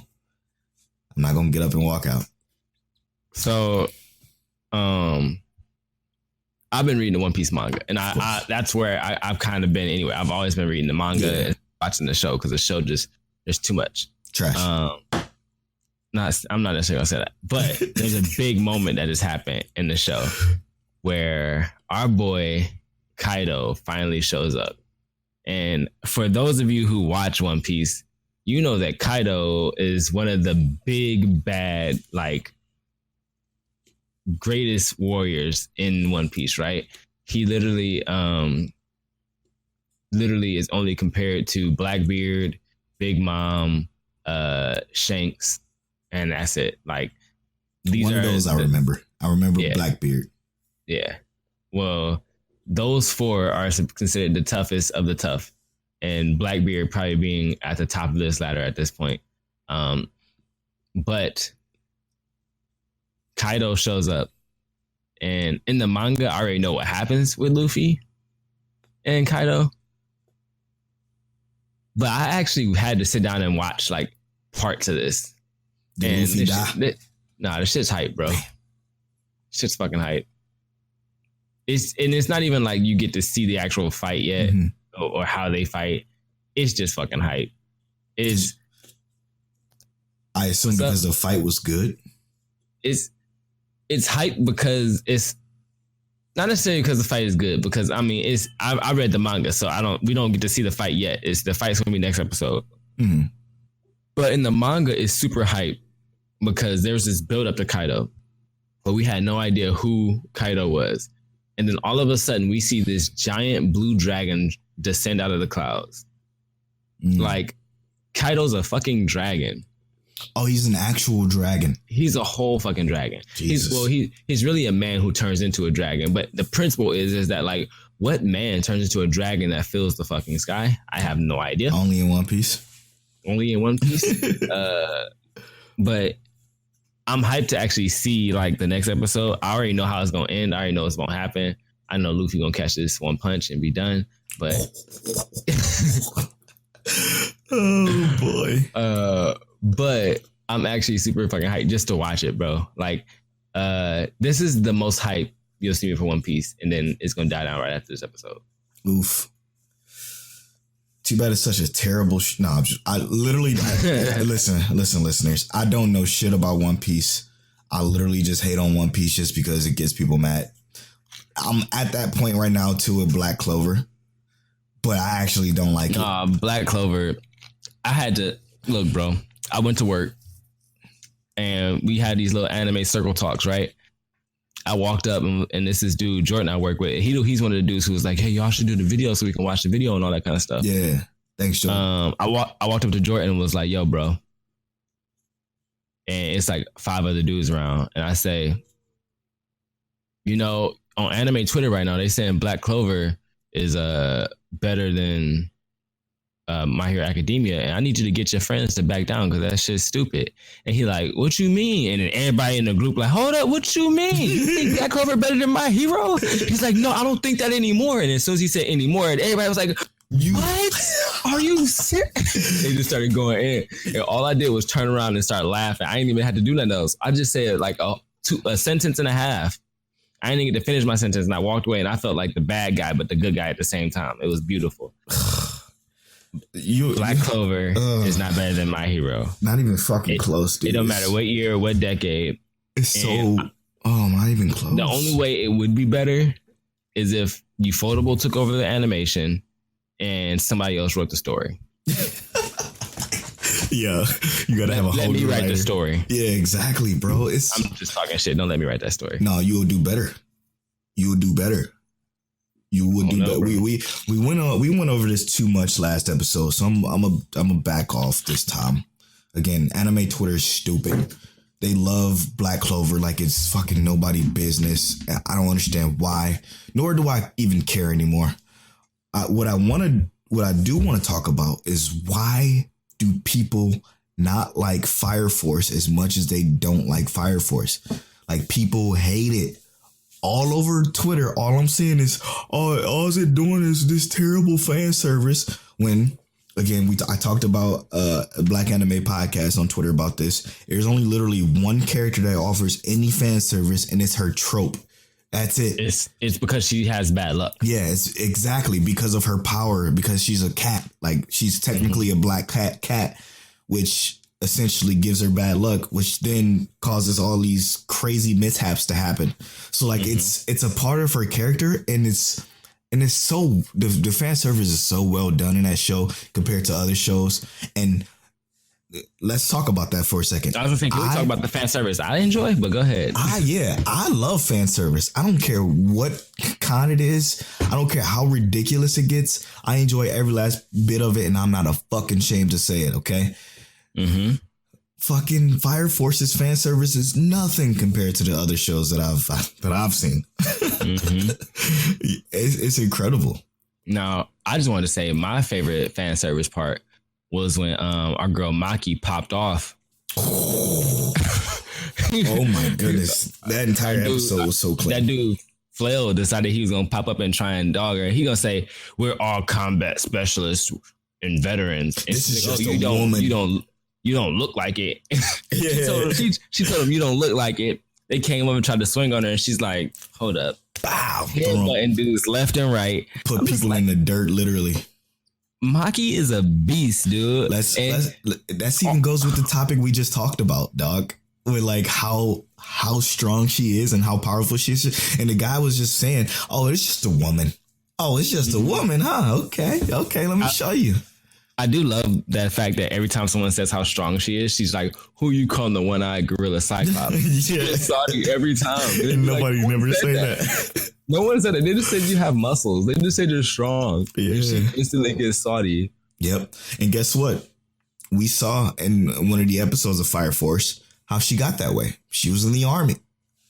S1: get up and walk out.
S3: So, I've been reading the One Piece manga, and I that's where I've kind of been anyway. I've always been reading the manga and watching the show because the show there's too much
S1: trash.
S3: I'm not necessarily gonna say that, but there's a big moment that has happened in the show where our boy Kaido finally shows up, and for those of you who watch One Piece, you know that Kaido is one of the big bad greatest warriors in One Piece, right? He literally is only compared to Blackbeard, Big Mom, Shanks, and that's it. Like these
S1: one of those I remember. I remember Blackbeard.
S3: Yeah. Well, those four are considered the toughest of the tough, and Blackbeard probably being at the top of this ladder at this point. But Kaido shows up, and in the manga, I already know what happens with Luffy and Kaido. But I actually had to sit down and watch parts of this.
S1: Did Luffy die?
S3: This shit's hype, bro. Shit's fucking hype. It's not even like you get to see the actual fight yet, or how they fight. It's just fucking hype.
S1: I assume because the fight was good.
S3: It's hype because it's not necessarily because the fight is good, because I mean I read the manga, so we don't get to see the fight yet. The fight's gonna be next episode. Mm-hmm. But in the manga it's super hype because there's this build up to Kaido, but we had no idea who Kaido was. And then all of a sudden we see this giant blue dragon descend out of the clouds. Like Kaido's a fucking dragon.
S1: Oh, he's an actual dragon.
S3: He's a whole fucking dragon.
S1: Jesus.
S3: He's really a man who turns into a dragon. But the principle is that what man turns into a dragon that fills the fucking sky? I have no idea.
S1: Only in One Piece.
S3: Only in One Piece. But I'm hyped to actually see like the next episode. I already know how it's gonna end. I already know what's gonna happen. I know Luffy gonna catch this one punch and be done. But
S1: oh boy.
S3: But I'm actually super fucking hyped just to watch it, bro. Like, this is the most hype you'll see me for One Piece, and then it's gonna die down right after this episode.
S1: Oof. Too bad it's such a terrible. Listen, listeners. I don't know shit about One Piece. I literally just hate on One Piece just because it gets people mad. I'm at that point right now too with Black Clover, but I actually don't like it.
S3: Black Clover. I had to look, bro. I went to work, and we had these little anime circle talks, right? I walked up and this is dude Jordan I work with. He's one of the dudes who was like, "Hey, y'all should do the video so we can watch the video and all that kind of stuff."
S1: Yeah, thanks, Jordan.
S3: I walked up to Jordan and was like, "Yo, bro," and it's like 5 other dudes around, and I say, "You know, on anime Twitter right now, they saying Black Clover is better than My Hero Academia, and I need you to get your friends to back down because that shit's stupid." And he like, "What you mean?" And then everybody in the group like, "Hold up, what you mean? You think Black Clover better than My Hero?" He's like, "No, I don't think that anymore." And as soon as he said anymore, and everybody was like, "What? Are you serious?" They just started going in, and all I did was turn around and start laughing. I didn't even have to do nothing else. I just said like a sentence and a half. I didn't get to finish my sentence, and I walked away, and I felt like the bad guy but the good guy at the same time. It was beautiful. Black Clover is not better than My Hero.
S1: Not even fucking close, dude.
S3: It don't matter what year or what decade.
S1: It's so not even close.
S3: The only way it would be better is if Ufotable took over the animation and somebody else wrote the story.
S1: Yeah, you gotta have a whole
S3: Let me write
S1: writer.
S3: the story.
S1: Yeah, exactly, bro.
S3: I'm just talking shit. Don't let me write that story.
S1: No, you will do better. You will do better. You would do better. We went over this too much last episode, so I'm a back off this time. Again, anime Twitter is stupid. They love Black Clover like it's fucking nobody business. I don't understand why. Nor do I even care anymore. What I do want to talk about is why do people not like Fire Force as much as they don't like Fire Force? Like, people hate it. All over Twitter, all I'm seeing is, all it doing is this terrible fan service. When, again, I talked about a Black Anime podcast on Twitter about this. There's only literally one character that offers any fan service, and it's her trope. That's it.
S3: It's because she has bad luck.
S1: Yeah, it's exactly because of her power, because she's a cat. Like, she's technically a black cat, which essentially gives her bad luck, which then causes all these crazy mishaps to happen. So like it's a part of her character, and it's so the fan service is so well done in that show compared to other shows. And let's talk about that for a second.
S3: I was gonna think we talk about the fan service I enjoy, but go ahead.
S1: I love fan service. I don't care what kind it is. I don't care how ridiculous it gets. I enjoy every last bit of it, and I'm not a fucking ashamed to say it. Okay. Mm-hmm. Fucking Fire Force's fan service is nothing compared to the other shows that I've seen. Mm-hmm. It's incredible.
S3: Now, I just wanted to say my favorite fan service part was when our girl Maki popped off.
S1: Oh my goodness. That entire episode was so clean.
S3: That dude Flail decided he was gonna pop up and try and dog her. He gonna say, "We're all combat specialists and veterans." And
S1: this is
S3: like,
S1: just a woman.
S3: You don't look like it.
S1: Yeah.
S3: she told him you don't look like it. They came up and tried to swing on her, and she's like, "Hold up!"
S1: Bow.
S3: Headbutting dudes left and right.
S1: Put people in the dirt, literally.
S3: Maki is a beast, dude.
S1: That even goes with the topic we just talked about, dog. With like how strong she is and how powerful she is. And the guy was just saying, "Oh, it's just a woman. Oh, it's just a woman, huh? Okay. Let me show you."
S3: I do love that fact that every time someone says how strong she is, she's like, "Who you calling the one-eyed gorilla Cyclops?" Yeah. Saudi every time.
S1: Nobody never say that.
S3: No one said it. They just said you have muscles. They just said you're strong. Yeah. She instantly gets Saudi.
S1: Yep. And guess what? We saw in one of the episodes of Fire Force how she got that way. She was in the army.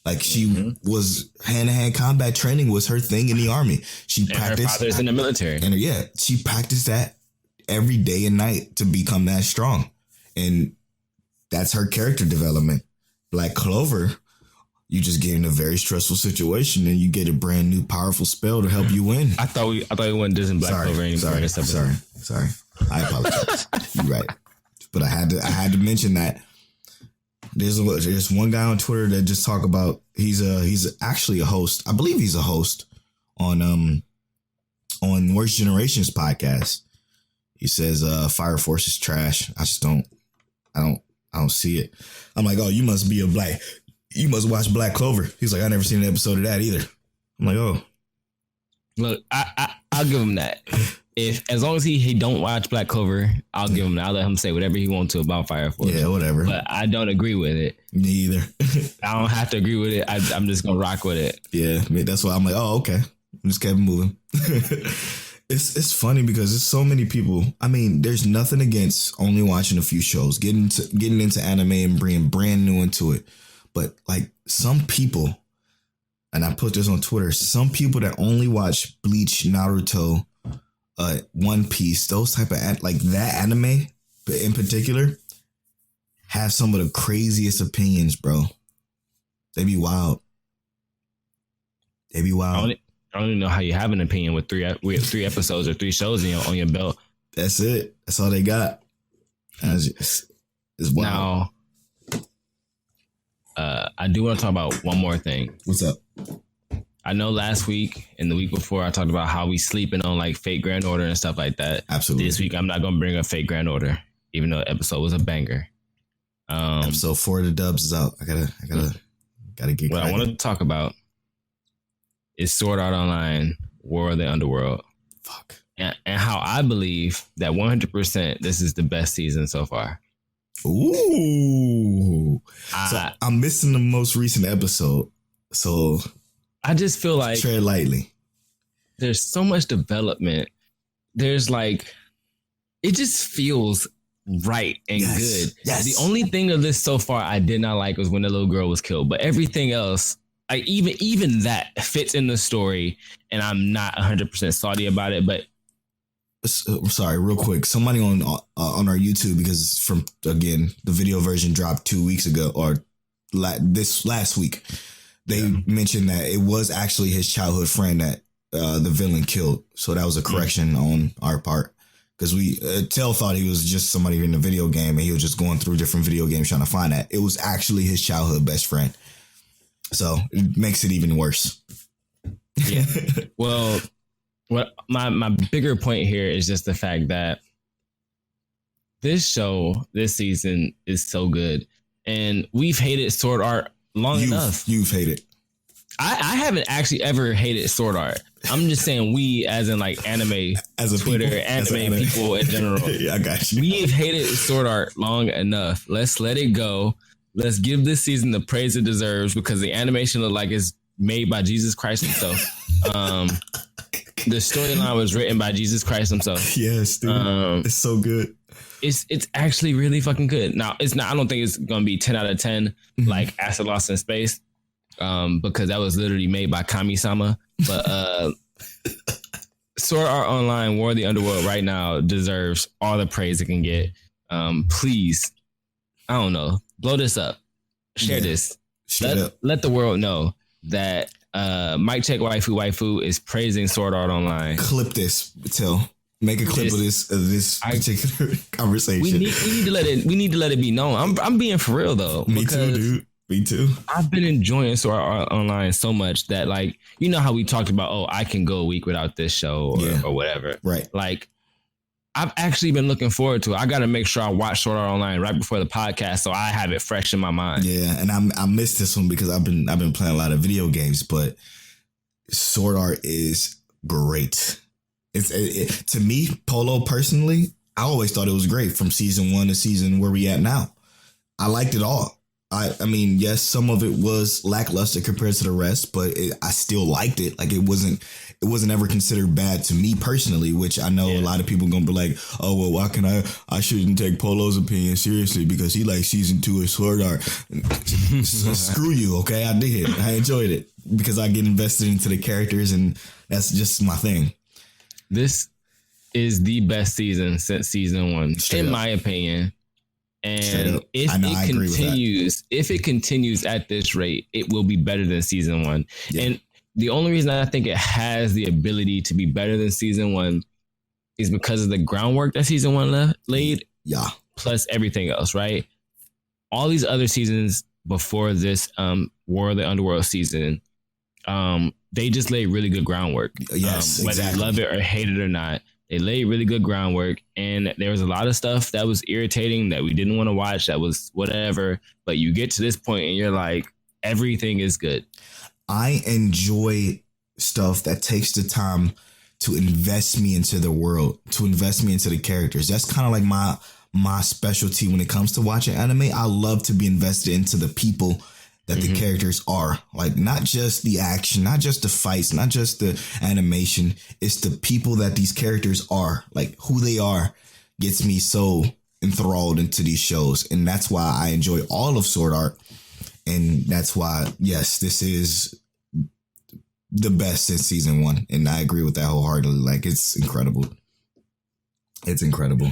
S1: Like she was hand-to-hand combat training was her thing in the army. She practiced.
S3: Her father's in the military.
S1: And she practiced that every day and night to become that strong. And that's her character development. Black Clover, you just get in a very stressful situation and you get a brand new powerful spell to help you win.
S3: I thought we went dissing Black Clover anymore.
S1: Sorry. I apologize. You're right. But I had to mention that there's one guy on Twitter that just talk about he's actually a host. I believe he's a host on Worst Generations podcast. He says Fire Force is trash. I don't see it. I'm like, oh, you must watch Black Clover. He's like, I never seen an episode of that either. I'm like, oh.
S3: Look, I'll give him that. As long as he don't watch Black Clover, I'll give him that. I'll let him say whatever he wants to about Fire Force.
S1: Yeah, whatever.
S3: But I don't agree with it.
S1: Me either.
S3: I don't have to agree with it. I'm just gonna rock with it.
S1: Yeah, that's why I'm like, oh, okay. I'm just kept moving. It's funny because there's so many people. I mean, there's nothing against only watching a few shows, getting into anime and being brand new into it. But like some people, and I put this on Twitter, some people that only watch Bleach, Naruto, One Piece, those type of like that anime in particular, have some of the craziest opinions, bro. They be wild.
S3: I don't even know how you have an opinion with three episodes or 3 shows on your belt.
S1: That's it. That's all they got. It's wild.
S3: Now, I do want to talk about one more thing.
S1: What's up?
S3: I know last week and the week before I talked about how we sleeping on like fake Grand Order and stuff like that.
S1: Absolutely.
S3: This week I'm not gonna bring up fake Grand Order, even though the episode was a banger.
S1: Episode 4 of the dubs is out. I gotta get.
S3: What I want to talk about is Sword Art Online: War of the Underworld.
S1: Fuck.
S3: And how I believe that 100% this is the best season so far.
S1: Ooh. So I'm missing the most recent episode. So
S3: I just feel like
S1: tread lightly.
S3: There's so much development. There's like, it just feels right and good.
S1: Yes.
S3: The only thing of this so far I did not like was when the little girl was killed, but everything else, like even that fits in the story, and I'm not 100% salty about it. But
S1: sorry, real quick, somebody on our YouTube, because from again the video version dropped 2 weeks ago or this last week, they mentioned that it was actually his childhood friend that the villain killed. So that was a correction on our part, because Tell thought he was just somebody in the video game and he was just going through different video games trying to find that. It was actually his childhood best friend. So it makes it even worse.
S3: Yeah. Well, what my bigger point here is just the fact that this show, this season is so good, and we've hated Sword Art long enough.
S1: You've hated.
S3: I haven't actually ever hated Sword Art. I'm just saying we, as in like anime,
S1: as a
S3: Twitter,
S1: people,
S3: anime people in general.
S1: Yeah, I got you.
S3: We've hated Sword Art long enough. Let's let it go. Let's give this season the praise it deserves, because the animation looked like it's made by Jesus Christ himself. The storyline was written by Jesus Christ himself.
S1: Yes, dude. It's so good.
S3: It's actually really fucking good. Now, it's not. I don't think it's gonna be 10 out of 10 like Acid Lost in Space, because that was literally made by Kami-sama. But Sword Art Online: War of the Underworld right now deserves all the praise it can get. Please, I don't know, blow this up, share this, let the world know that Mike Check Waifu is praising Sword Art Online.
S1: Clip this, make a clip of this particular conversation.
S3: We need to let it be known. I'm being for real though.
S1: Me too, dude. Me too.
S3: I've been enjoying Sword Art Online so much that, like, you know how we talked about, oh, I can go a week without this show or whatever.
S1: Right.
S3: Like, I've actually been looking forward to it. I got to make sure I watch Sword Art Online right before the podcast, so I have it fresh in my mind.
S1: Yeah, and I missed this one because I've been playing a lot of video games, but Sword Art is great. It's to me, Polo personally, I always thought it was great from season 1 to season where we at now. I liked it all. I mean, yes, some of it was lackluster compared to the rest, but I still liked it. Like it wasn't ever considered bad to me personally, which I know a lot of people gonna be like, oh well, why can I shouldn't take Polo's opinion seriously because he likes season 2 of Sword Art. Screw you, okay? I did. I enjoyed it because I get invested into the characters, and that's just my thing.
S3: This is the best season since season 1, in my opinion. And if it continues at this rate, it will be better than season 1. Yeah. And the only reason I think it has the ability to be better than season 1 is because of the groundwork that season 1 laid.
S1: Yeah.
S3: Plus everything else, right? All these other seasons before this War of the Underworld season, they just laid really good groundwork.
S1: Yes,
S3: whether you love it or hate it or not. They laid really good groundwork, and there was a lot of stuff that was irritating that we didn't want to watch, that was whatever. But you get to this point and you're like, everything is good.
S1: I enjoy stuff that takes the time to invest me into the world, to invest me into the characters. That's kind of like my specialty when it comes to watching anime. I love to be invested into the people that the characters are, like not just the action, not just the fights, not just the animation. It's the people that these characters are, like who they are gets me so enthralled into these shows. And that's why I enjoy all of Sword Art. And that's why, yes, this is the best since season 1. And I agree with that wholeheartedly. Like it's incredible. It's incredible.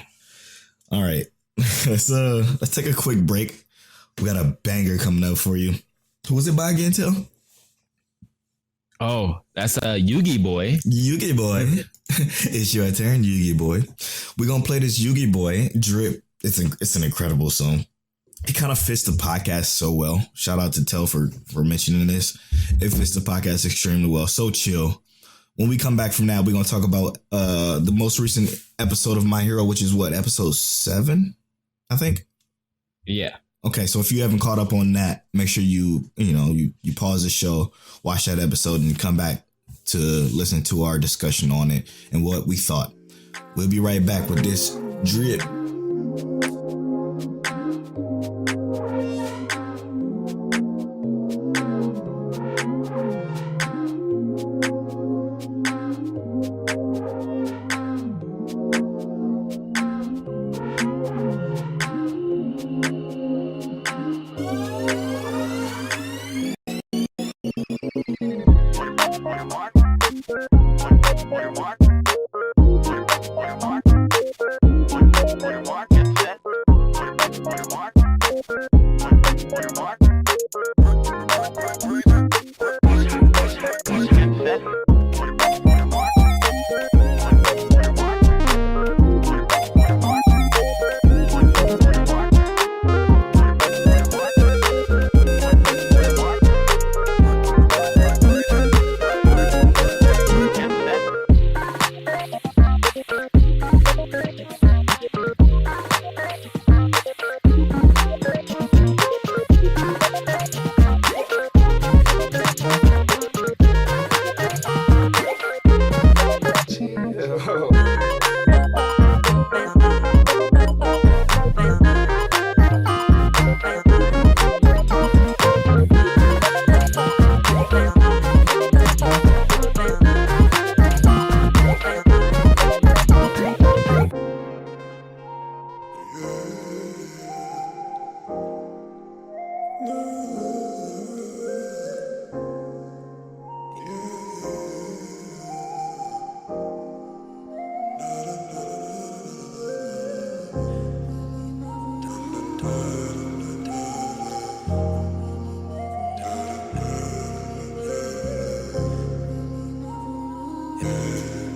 S1: All right. Let's take a quick break. We got a banger coming up for you. Who was it by again, Till?
S3: Oh, that's Yugi Boy.
S1: Yugi Boy. It's your turn, Yugi Boy. We're going to play this Yugi Boy, Drip. It's an incredible song. It kind of fits the podcast so well. Shout out to Tel for mentioning this. It fits the podcast extremely well. So chill. When we come back from that, we're going to talk about the most recent episode of My Hero, which is what, episode 7, I think?
S3: Yeah.
S1: Okay, so if you haven't caught up on that, make sure you pause the show, watch that episode, and come back to listen to our discussion on it and what we thought. We'll be right back with this Drip.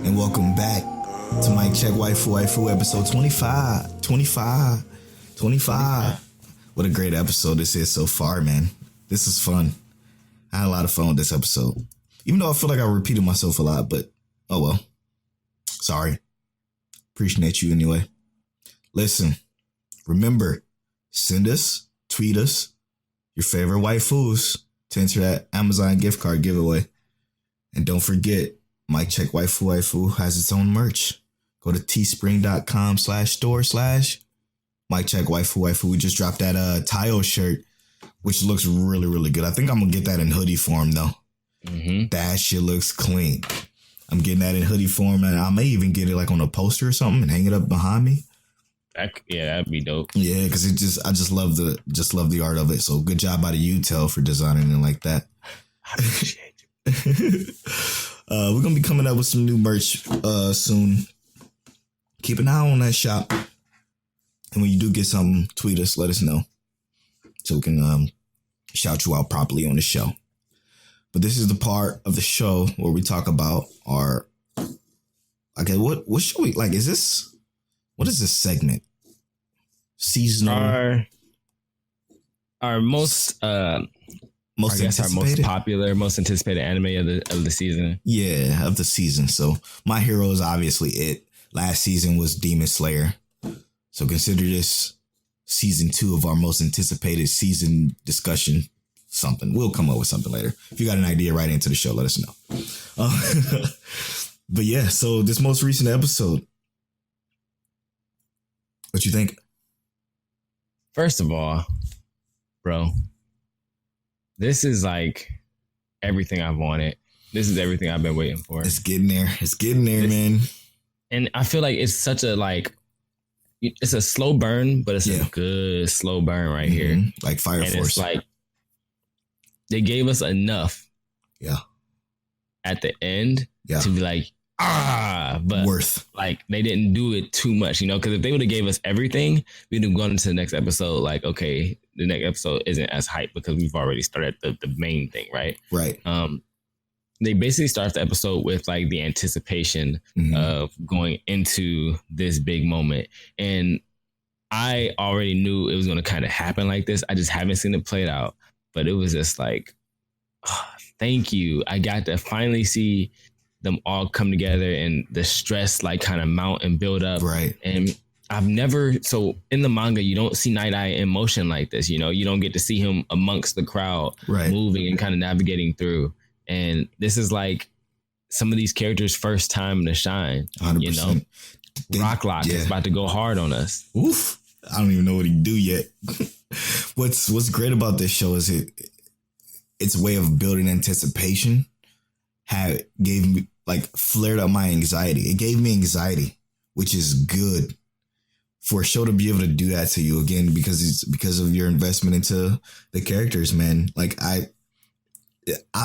S1: And welcome back to Mic Check Waifu episode 25. What a great episode this is so far, man. This is fun. I had a lot of fun with this episode. Even though I feel like I repeated myself a lot, but oh well. Sorry. Appreciate you anyway. Listen, remember, send us, tweet us, your favorite waifus to enter that Amazon gift card giveaway. And don't forget, Mic Check Waifu has its own merch. Go to teespring.com/store/Mic Check Waifu. We just dropped that Tayo shirt which looks really, really good. I think I'm gonna get that in hoodie form though.
S3: Mm-hmm.
S1: That shit looks clean. I'm getting that in hoodie form, and I may even get it like on a poster or something and hang it up behind me.
S3: That'd be dope.
S1: Yeah, because I just love the art of it. So good job by the UTEL for designing it like that.
S3: I appreciate you.
S1: We're gonna be coming up with some new merch soon. Keep an eye on that shop, and when you do get something, tweet us, let us know, so we can shout you out properly on the show. But this is the part of the show where we talk about our, okay, what should we, like, what is this segment? Seasonal.
S3: Our most popular, most anticipated anime of the season.
S1: Yeah, of the season. So My Hero is obviously it. Last season was Demon Slayer. So consider this season 2 of our most anticipated season discussion. Something. We'll come up with something later. If you got an idea, right into the show, let us know. But yeah, so this most recent episode, what you think?
S3: First of all, bro, this is like everything I've wanted. This is everything I've been waiting for.
S1: It's getting there. Man.
S3: And I feel like it's such a it's a slow burn, but it's a good slow burn right here.
S1: Like Fire
S3: and
S1: Force.
S3: It's like they gave us enough.
S1: Yeah.
S3: At the end to be like, but
S1: worth.
S3: Like they didn't do it too much, because if they would have gave us everything, we'd have gone into the next episode like, okay, the next episode isn't as hype because we've already started the main thing, right?
S1: Right.
S3: They basically start the episode with like the anticipation of going into this big moment. And I already knew it was going to kind of happen like this. I just haven't seen it played out, but it was just like, thank you. I got to finally see them all come together and the stress like kind of mount and build up.
S1: Right.
S3: And so in the manga, you don't see Night Eye in motion like this. You don't get to see him amongst the crowd, moving and kind of navigating through. And this is like some of these characters' first time to shine.
S1: 100%.
S3: Rocklock is about to go hard on us.
S1: Oof. I don't even know what he do yet. What's great about this show is its way of building anticipation gave me flared up my anxiety. It gave me anxiety, which is good for a show to be able to do that to you again, because of your investment into the characters, man. Like I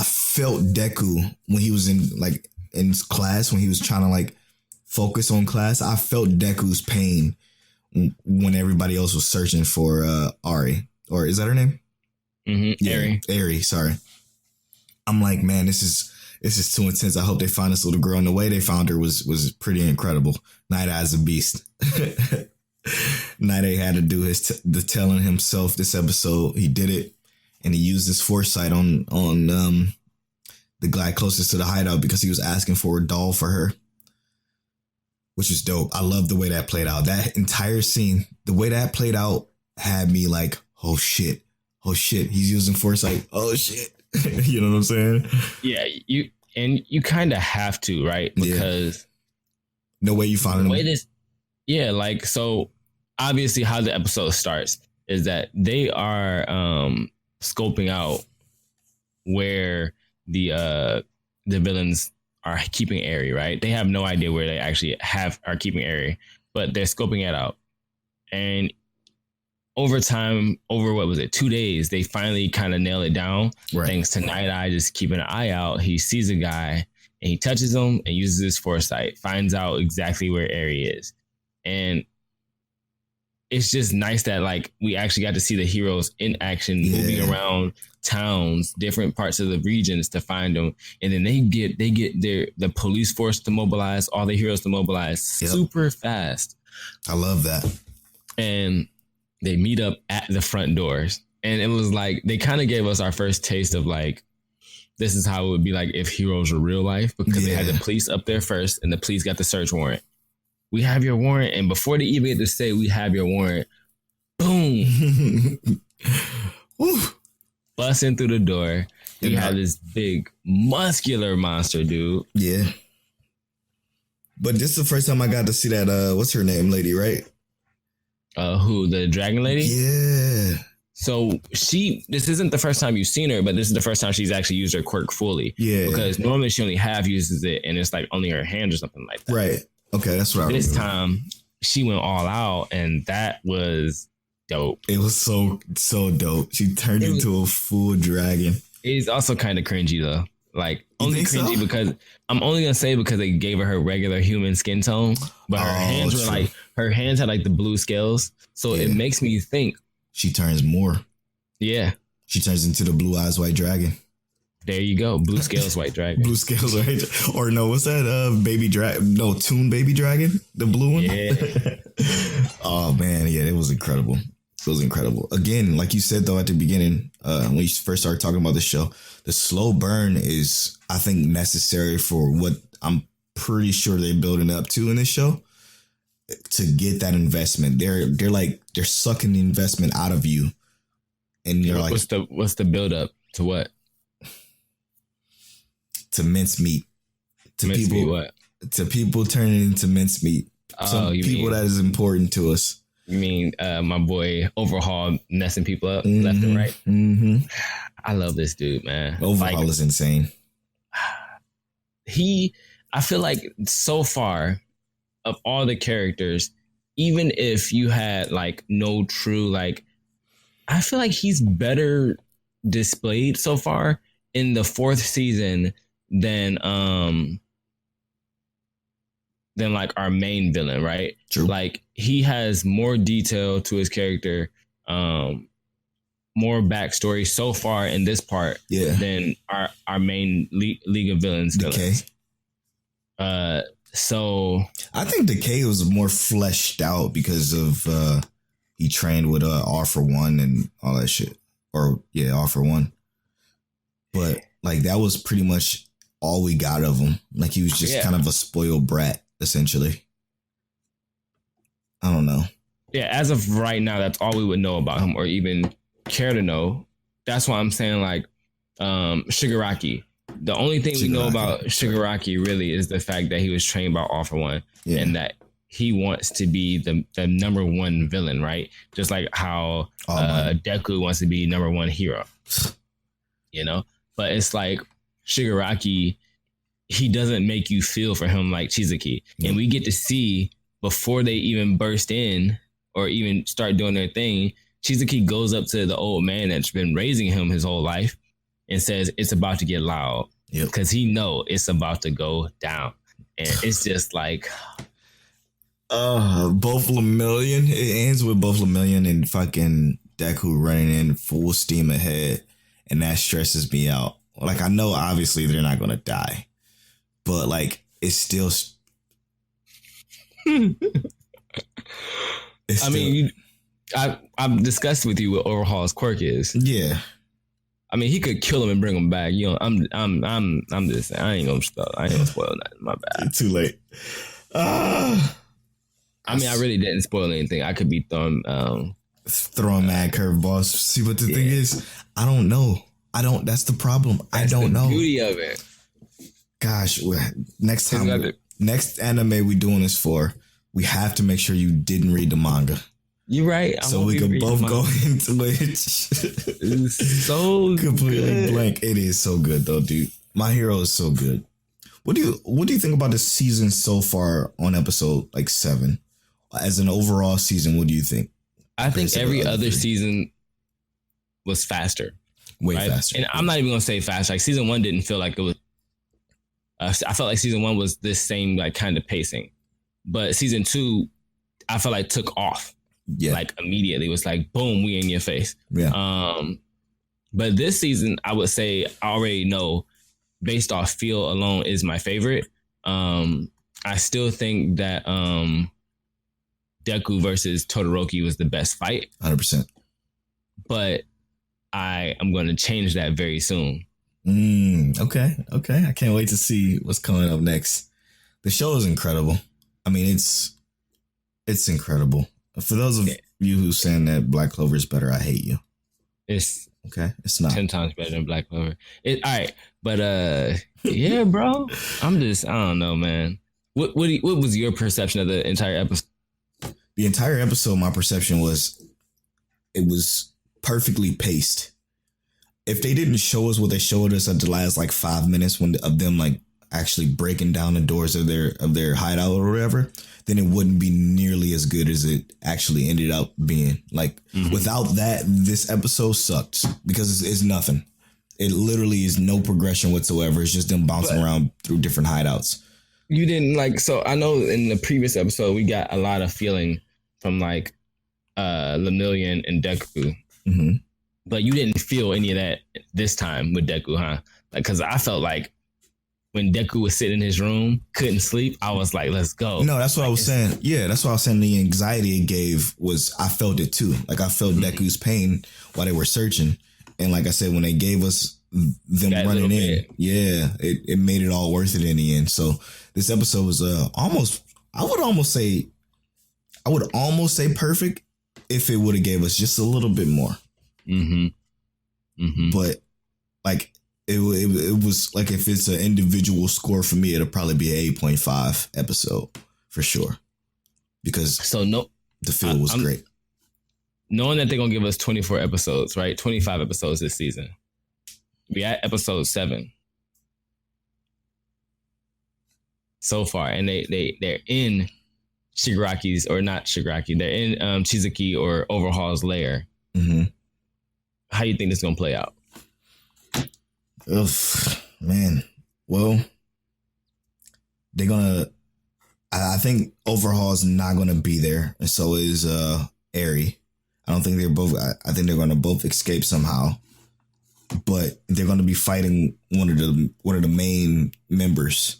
S1: felt Deku when he was in class, when he was trying to focus on class. I felt Deku's pain when everybody else was searching for Ari, or is that her name?
S3: Mm-hmm.
S1: Yeah, Ari. Sorry. I'm like, man, this is too intense. I hope they find this little girl. And the way they found her was pretty incredible. Night Eye's a beast. Night Eye had to do the telling himself this episode. He did it. And he used his foresight on the guy closest to the hideout because he was asking for a doll for her, which was dope. I love the way that played out. That entire scene, the way that played out had me like, oh shit, he's using foresight. Oh shit. You know what I'm saying?
S3: Yeah, you kind of have to, right? Because
S1: no way you found
S3: it. So obviously how the episode starts is that they are scoping out where the villains are keeping Eri, right? They have no idea where they actually are keeping Eri, but they're scoping it out. And over time, what was it, 2 days, they finally kind of nail it down. Right. Thanks to Night Eye just keeping an eye out. He sees a guy and he touches him and uses his foresight, finds out exactly where Eri is. And it's just nice that we actually got to see the heroes in action, moving around towns, different parts of the regions to find them. And then they get the police force to mobilize, all the heroes to mobilize super fast.
S1: I love that.
S3: And they meet up at the front doors. And it was they kind of gave us our first taste of this is how it would be if heroes were real life, because they had the police up there first and the police got the search warrant. We have your warrant. And before they even get to say, we have your warrant, boom, busting through the door. You have this big muscular monster, dude.
S1: Yeah. But this is the first time I got to see that, what's her name, lady, right?
S3: Who, the dragon lady?
S1: Yeah.
S3: So this isn't the first time you've seen her, but this is the first time she's actually used her quirk fully.
S1: Yeah.
S3: Because normally she only half uses it, and it's like only her hand or something like that.
S1: Right. Okay, that's what I remember.
S3: This time she went all out, and that was dope.
S1: It was so dope. She turned into a full dragon.
S3: It's also kind of cringy though. Like only cringy
S1: so?
S3: because I'm only gonna say because they gave her regular human skin tone, but her hands were like her hands had like the blue scales, so it makes me think
S1: she turns more.
S3: Yeah,
S1: she turns into the blue eyes white dragon.
S3: There you go, blue scales white dragon.
S1: Blue scales white, or no, what's that? Baby dragon? No, Toon baby dragon, the blue one.
S3: Yeah.
S1: Oh man, yeah, it was incredible. It was incredible. Again, like you said though at the beginning, when you first started talking about the show, the slow burn is, I think, necessary for what I'm pretty sure they're building up to in this show. To get that investment, they're sucking the investment out of you, and you're like,
S3: what's the build up to what?
S1: To mincemeat, to
S3: mince
S1: people,
S3: meat what?
S1: To people turning into mincemeat. Some people that is important to us.
S3: You mean my boy Overhaul messing people up left and right?
S1: Mm-hmm.
S3: I love this dude, man.
S1: Overhaul is insane.
S3: I feel like so far of all the characters, even if you had like no true like, I feel like he's better displayed so far in the 4th season than like our main villain, right?
S1: True.
S3: Like he has more detail to his character, more backstory so far in this part than our main League of Villains.
S1: Decay.
S3: So
S1: I think Decay was more fleshed out because of he trained with All for One and all that shit. Or All for One. But like that was pretty much all we got of him. Like he was just kind of a spoiled brat, essentially. I don't know.
S3: Yeah, as of right now, that's all we would know about him or even care to know. That's why I'm saying like Shigaraki. The only thing we know about Shigaraki really is the fact that he was trained by All for One and that he wants to be the number one villain, right? Just like how Deku wants to be number one hero, you know? But it's like Shigaraki, he doesn't make you feel for him like Chizuki. And we get to see before they even burst in or even start doing their thing, Chizuki goes up to the old man that's been raising him his whole life and says it's about to get loud because he know it's about to go down. And it's just like
S1: both Lemillion. It ends with both Lemillion and fucking Deku running in full steam ahead, and that stresses me out. Like I know obviously they're not gonna die, but like it's still
S3: I've discussed with you what Overhaul's quirk is.
S1: Yeah.
S3: I mean, he could kill him and bring him back. You know, I'm just saying, I ain't gonna spoil nothing. My bad.
S1: Too late.
S3: I mean, I really didn't spoil anything. I could be throwing
S1: mad curveballs. See what the thing is? I don't know. That's the problem. I don't know.
S3: Beauty of it.
S1: Gosh, next time, next anime we doing this for, we have to make sure you didn't read the manga.
S3: You're right.
S1: So we can both go into it.
S3: It's so
S1: completely
S3: good.
S1: Blank. It is so good though, dude. My Hero is so good. What do you think about the season so far on episode like 7? As an overall season, what do you think?
S3: I think every other season was faster.
S1: Way faster.
S3: And I'm not even gonna say fast. Like season 1 didn't feel like it was. I felt like season 1 was this same like kind of pacing, but season 2, I felt like took off.
S1: Yeah.
S3: Like immediately it was like, boom, we in your face.
S1: Yeah.
S3: But this season, I would say I already know based off feel alone is my favorite. I still think that Deku versus Todoroki was the best fight.
S1: 100%.
S3: But I am going to change that very soon.
S1: Okay. I can't wait to see what's coming up next. The show is incredible. I mean, it's incredible. For those of you who's saying that Black Clover is better, I hate you.
S3: It's
S1: okay. It's not
S3: 10 times better than Black Clover. All right, but yeah, bro. I don't know, man. What was your perception of the entire episode?
S1: The entire episode, my perception was it was perfectly paced. If they didn't show us what they showed us at the last like 5 minutes of them like actually breaking down the doors of their hideout or whatever, then it wouldn't be nearly as good as it actually ended up being. Like without that, this episode sucked because it's nothing. It literally is no progression whatsoever. It's just them bouncing around through different hideouts.
S3: You didn't like, so I know in the previous episode we got a lot of feeling from like Lemillion and Deku, but you didn't feel any of that this time with Deku, huh? Like, because I felt like when Deku was sitting in his room, couldn't sleep, I was like, let's go.
S1: No, that's what I was saying. Yeah, that's what I was saying. The anxiety it gave was, I felt it too. Like I felt Deku's pain while they were searching. And like I said, when they gave us them
S3: that
S1: running in, it made it all worth it in the end. So this episode was almost, I would almost say perfect if it would have gave us just a little bit more. But like it was like, if it's an individual score for me, it'll probably be an 8.5 episode for sure. Because the feel was great.
S3: Knowing that they're going to give us 24 episodes, right? 25 episodes this season. We at episode 7 so far. And they're in Shigaraki's, or not Shigaraki. They're in Chizuki or Overhaul's lair. How do you think this is going to play out?
S1: Man. Well, they're going to... I think Overhaul's not going to be there. And so is Eri. I don't think they're both... I think they're going to both escape somehow. But they're going to be fighting one of the main members.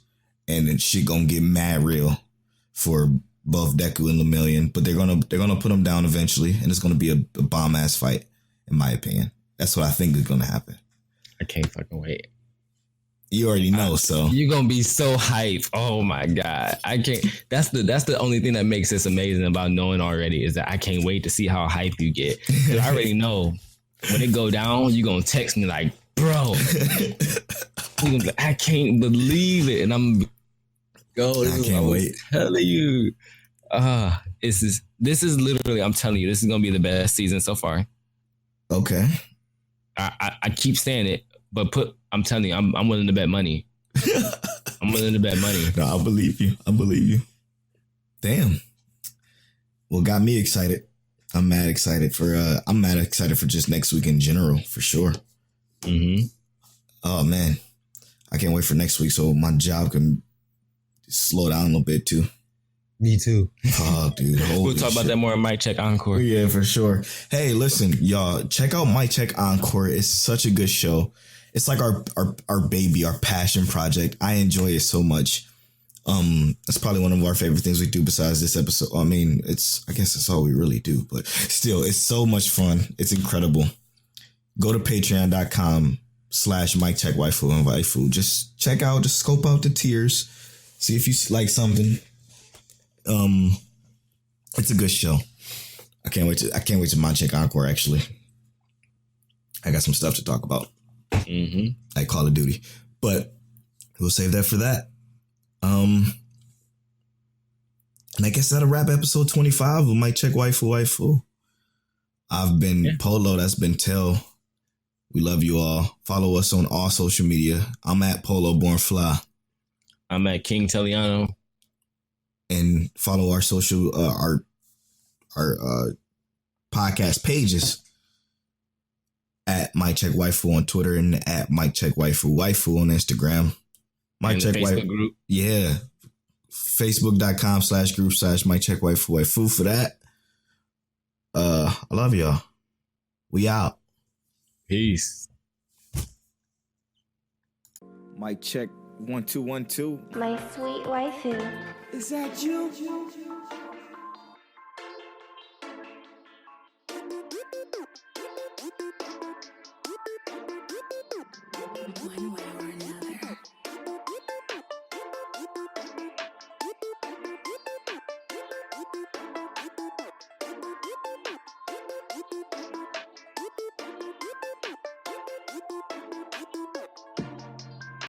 S1: And then shit going to get mad real for both Deku and Lemillion. But they're going to put them down eventually. And it's going to be a bomb-ass fight, in my opinion. That's what I think is going to happen.
S3: I can't fucking wait.
S1: You already know, so
S3: you're gonna be so hyped. Oh my god, I can't. That's the only thing that makes this amazing about knowing already, is that I can't wait to see how hype you get. Because I already know when it go down, you gonna text me like, bro, you gonna be like, I can't believe it, and I'm
S1: I can't wait.
S3: Telling you, this is literally, I'm telling you, this is gonna be the best season so far.
S1: Okay.
S3: I keep saying it, but I'm telling you, I'm willing to bet money. I'm willing to bet money.
S1: No, I believe you. Damn. Well, got me excited. I'm mad excited for just next week in general, for sure. Oh man. I can't wait for next week so my job can slow down a little bit too.
S3: Me too.
S1: Oh, dude.
S3: We'll talk about that more in Mic Check Encore.
S1: Yeah, for sure. Hey, listen, y'all, check out Mic Check Encore. It's such a good show. It's like our baby, our passion project. I enjoy it so much. It's probably one of our favorite things we do besides this episode. I mean, I guess that's all we really do, but still, it's so much fun. It's incredible. Go to patreon.com/Mic Check Waifu and Waifu. Just check out, just scope out the tiers. See if you like something. It's a good show. I can't wait to Mic Check Encore. Actually, I got some stuff to talk about. Like Call of Duty, but we'll save that for that. And I guess that'll wrap episode 25 of Mic Check Waifu. I've been Polo. That's been Tell. We love you all. Follow us on all social media. I'm at Polo Born Fly.
S3: I'm at King Telliano.
S1: And follow our social, our podcast pages at Mic Check Waifu on Twitter and at Mic Check Waifu on Instagram. Mic Check
S3: Facebook group.
S1: Yeah. Facebook.com/group/Mic Check Waifu for that. I love y'all. We out.
S3: Peace.
S1: Mic check 1 2 1 2.
S2: My sweet waifu.
S4: Is that you?